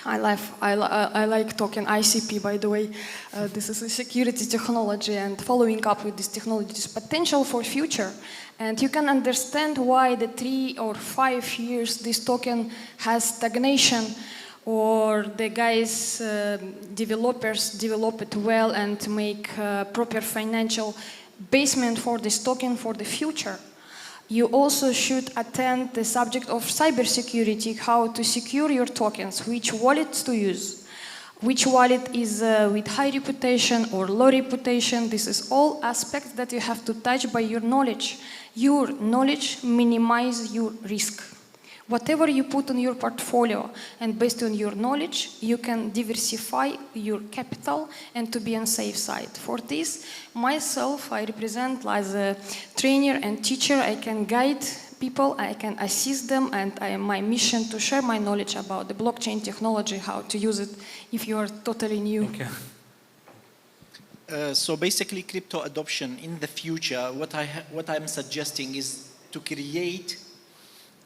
S4: I like token ICP, by the way. This is a security technology, and following up with this technology is potential for future. And you can understand why the 3 or 5 years this token has stagnation, or the guys, developers develop it well and make proper financial basement for this token for the future. You also should attend the subject of cybersecurity, how to secure your tokens, which wallets to use, which wallet is with high reputation or low reputation. This is all aspects that you have to touch by your knowledge. Your knowledge minimizes your risk. Whatever you put in your portfolio and based on your knowledge, you can diversify your capital and to be on safe side. For this, myself, I represent as a trainer and teacher. I can guide people, I can assist them, and my mission to share my knowledge about the blockchain technology, how to use it if you are totally new.
S6: Thank you.
S5: So basically, crypto adoption in the future, what I'm suggesting is to create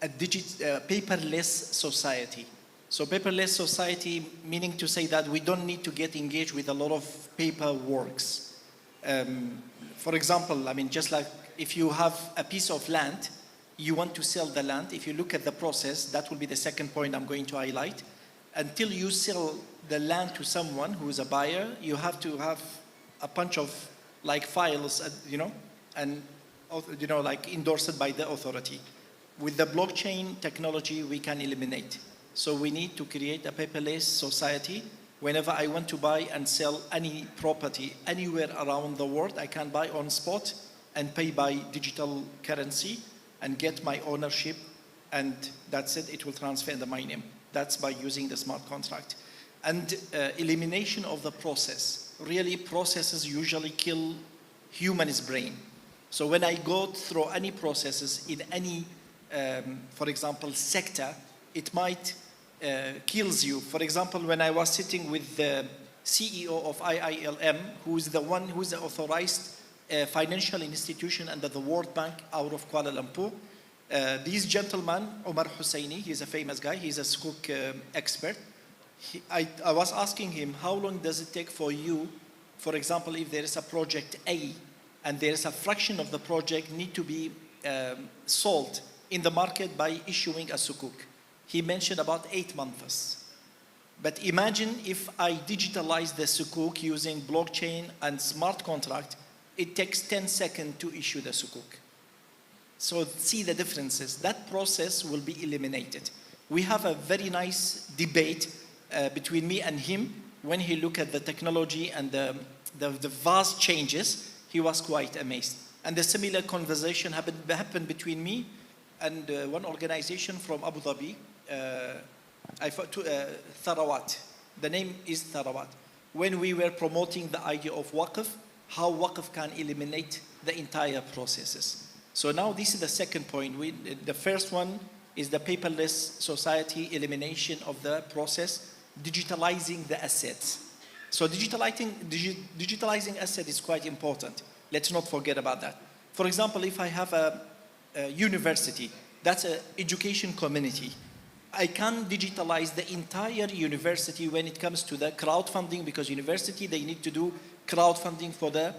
S5: a paperless society. So paperless society, meaning to say that we don't need to get engaged with a lot of paperworks. For example, I mean, just like if you have a piece of land, you want to sell the land. If you look at the process, that will be the second point I'm going to highlight. Until you sell the land to someone who is a buyer, you have to have a bunch of like files, and like endorsed by the authority. With the blockchain technology, we can eliminate. So we need to create a paperless society. Whenever I want to buy and sell any property anywhere around the world, I can buy on spot and pay by digital currency and get my ownership, and that's it, it will transfer into my name. That's by using the smart contract. And elimination of the process. Really, processes usually kill human's brain. So when I go through any processes in any for example, sector, it might kills you. For example, when I was sitting with the CEO of IILM, who is the one who is the authorized financial institution under the World Bank out of Kuala Lumpur, this gentleman, Omar Husseini, he's a famous guy, he's a Sukuk expert. I was asking him, how long does it take for you, for example, if there is a project A and there is a fraction of the project need to be sold in the market by issuing a sukuk? He mentioned about 8 months. But imagine if I digitalize the sukuk using blockchain and smart contract, it takes 10 seconds to issue the sukuk. So see the differences. That process will be eliminated. We have a very nice debate between me and him. When he looked at the technology and the vast changes, he was quite amazed. And the similar conversation happened between me and one organization from Abu Dhabi, Tharawat. The name is Tharawat. When we were promoting the idea of Waqf, how Waqf can eliminate the entire processes. So now this is the second point. The first one is the paperless society, elimination of the process, digitalizing the assets. So digitalizing assets is quite important. Let's not forget about that. For example, if I have a university, that's an education community. I can digitalize the entire university when it comes to the crowdfunding, because university, they need to do crowdfunding for the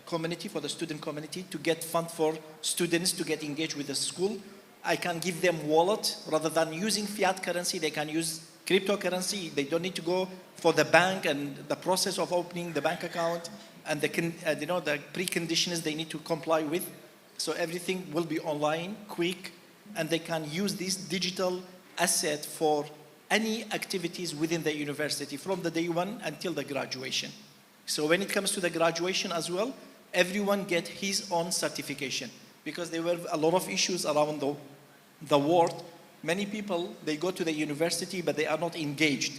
S5: community, for the student community, to get fund for students to get engaged with the school. I can give them wallet. Rather than using fiat currency, they can use cryptocurrency. They don't need to go for the bank and the process of opening the bank account and the preconditions they need to comply with. So everything will be online, quick, and they can use this digital asset for any activities within the university from the day one until the graduation. So when it comes to the graduation as well, everyone get his own certification, because there were a lot of issues around the world. Many people, they go to the university, but they are not engaged.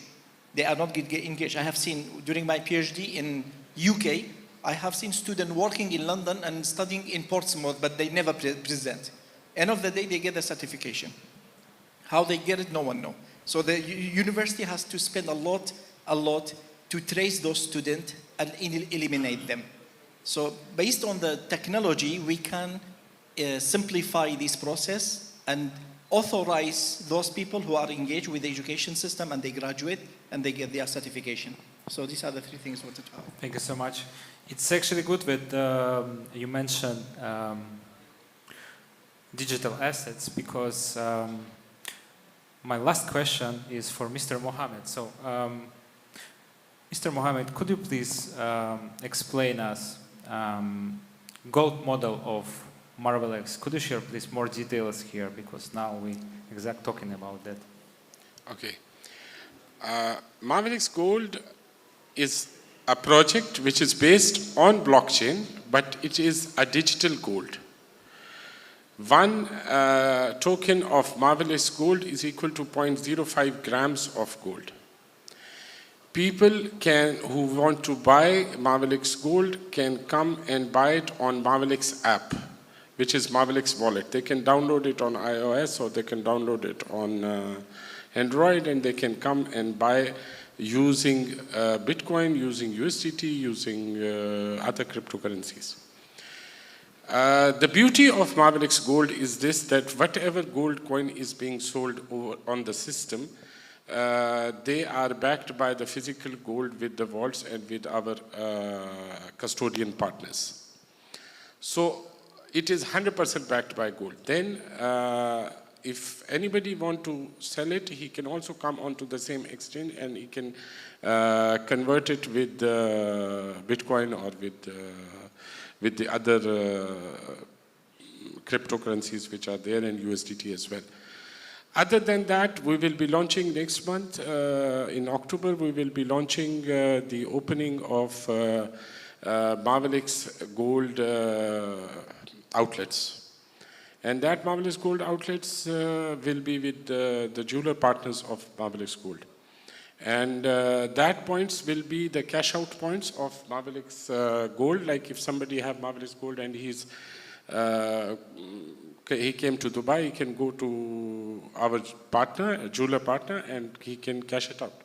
S5: They are not engaged. I have seen during my PhD in UK, I have seen students working in London and studying in Portsmouth, but they never present. End of the day, they get the certification. How they get it, no one knows. So the university has to spend a lot to trace those students and eliminate them. So based on the technology, we can simplify this process and authorize those people who are engaged with the education system and they graduate and they get their certification. So these are the three things I wanted to have.
S6: Thank you so much. It's actually good that you mentioned digital assets, because my last question is for Mr. Mohammed. So, Mr. Mohammed, could you please explain us gold model of Marvellex? Could you share please more details here, because now we exactly talking about that.
S2: Okay. Marvellex Gold is a project which is based on blockchain, but it is a digital gold. One token of Marvellex Gold is equal to 0.05 grams of gold. People who want to buy Marvellex Gold can come and buy it on Marvellex app, which is Marvellex Wallet. They can download it on iOS or they can download it on Android, and they can come and buy using Bitcoin, using USDT, using other cryptocurrencies. The beauty of Marvellex Gold is this, that whatever gold coin is being sold over on the system, they are backed by the physical gold with the vaults and with our custodian partners. So it is 100% backed by gold. Then if anybody want to sell it, he can also come onto the same exchange and he can convert it with Bitcoin or with the other cryptocurrencies which are there, and USDT as well. Other than that, we will be launching next month, in October, we will be launching the opening of Marvellex Gold outlets. And that Marvellex Gold outlets will be with the jeweler partners of Marvellex Gold. And that points will be the cash out points of Marvellex Gold. Like if somebody have Marvellex Gold and he came to Dubai, he can go to our partner, a jeweler partner, and he can cash it out.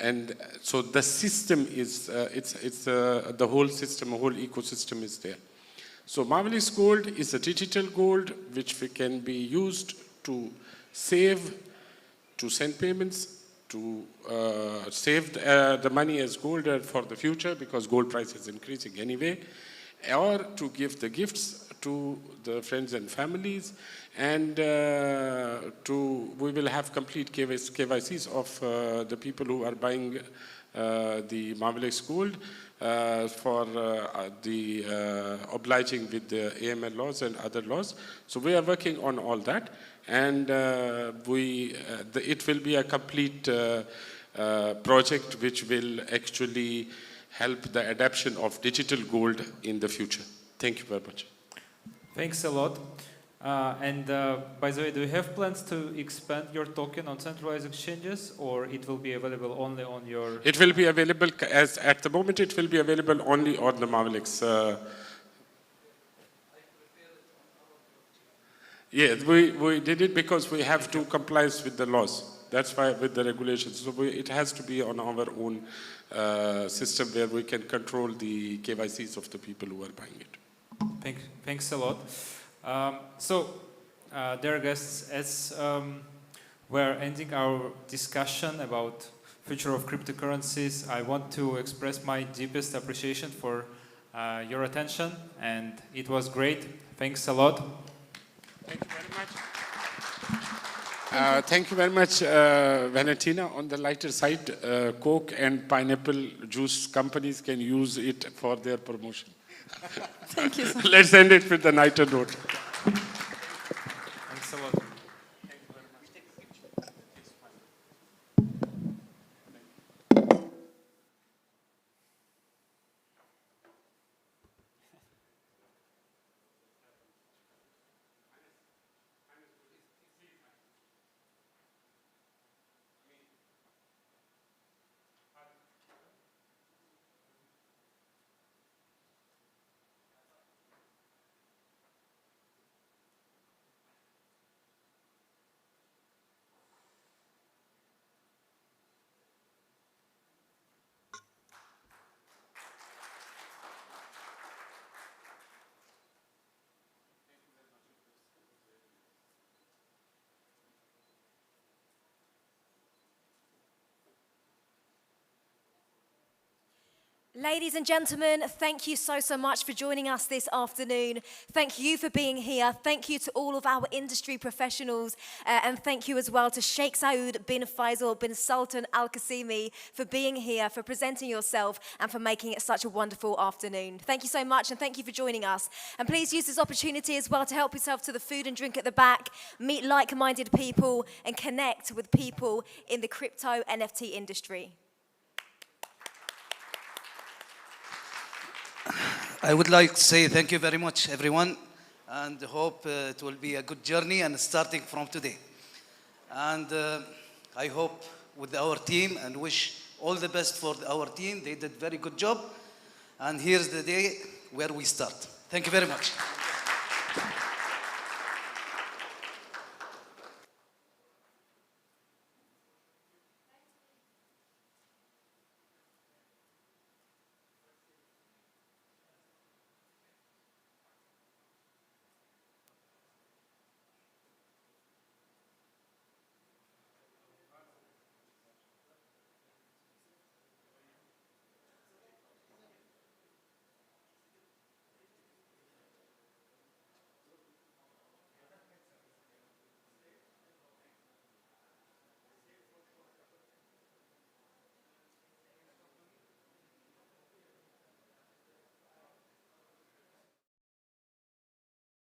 S2: And so the system is, the whole system, the whole ecosystem is there. So Marvellex Gold is a digital gold which can be used to save, to send payments, to save the money as gold for the future, because gold price is increasing anyway, or to give the gifts to the friends and families, and we will have complete KYCs of the people who are buying the Marvellex Gold for the obliging with the AML laws and other laws. So we are working on all that, and it will be a complete project which will actually help the adoption of digital gold in the future. Thank you very much.
S6: Thanks a lot. And by the way, do you have plans to expand your token on centralized exchanges, or it will be available only on your...
S2: It will be available, as at the moment, it will be available only on the Marvellex. Yeah, we did it because we have to comply with the laws. That's why, with the regulations. So it has to be on our own system where we can control the KYCs of the people who are buying it.
S6: Thanks a lot. Dear guests, as we're ending our discussion about future of cryptocurrencies, I want to express my deepest appreciation for your attention, and it was great. Thanks a lot.
S2: Thank you very much. Thank you very much, Valentina. On the lighter side, Coke and pineapple juice companies can use it for their promotion.
S7: Thank you so much.
S2: Let's end it with the lighter note.
S1: Ladies and gentlemen, thank you so much for joining us this afternoon. Thank you for being here. Thank you to all of our industry professionals. And thank you as well to Sheikh Saud bin Faisal bin Sultan Al Qasimi for being here, for presenting yourself, and for making it such a wonderful afternoon. Thank you so much, and thank you for joining us. And please use this opportunity as well to help yourself to the food and drink at the back, meet like-minded people, and connect with people in the crypto NFT industry.
S7: I would like to say thank you very much, everyone, and hope it will be a good journey and starting from today. And I hope with our team and wish all the best for our team. They did a very good job. And here's the day where we start. Thank you very much.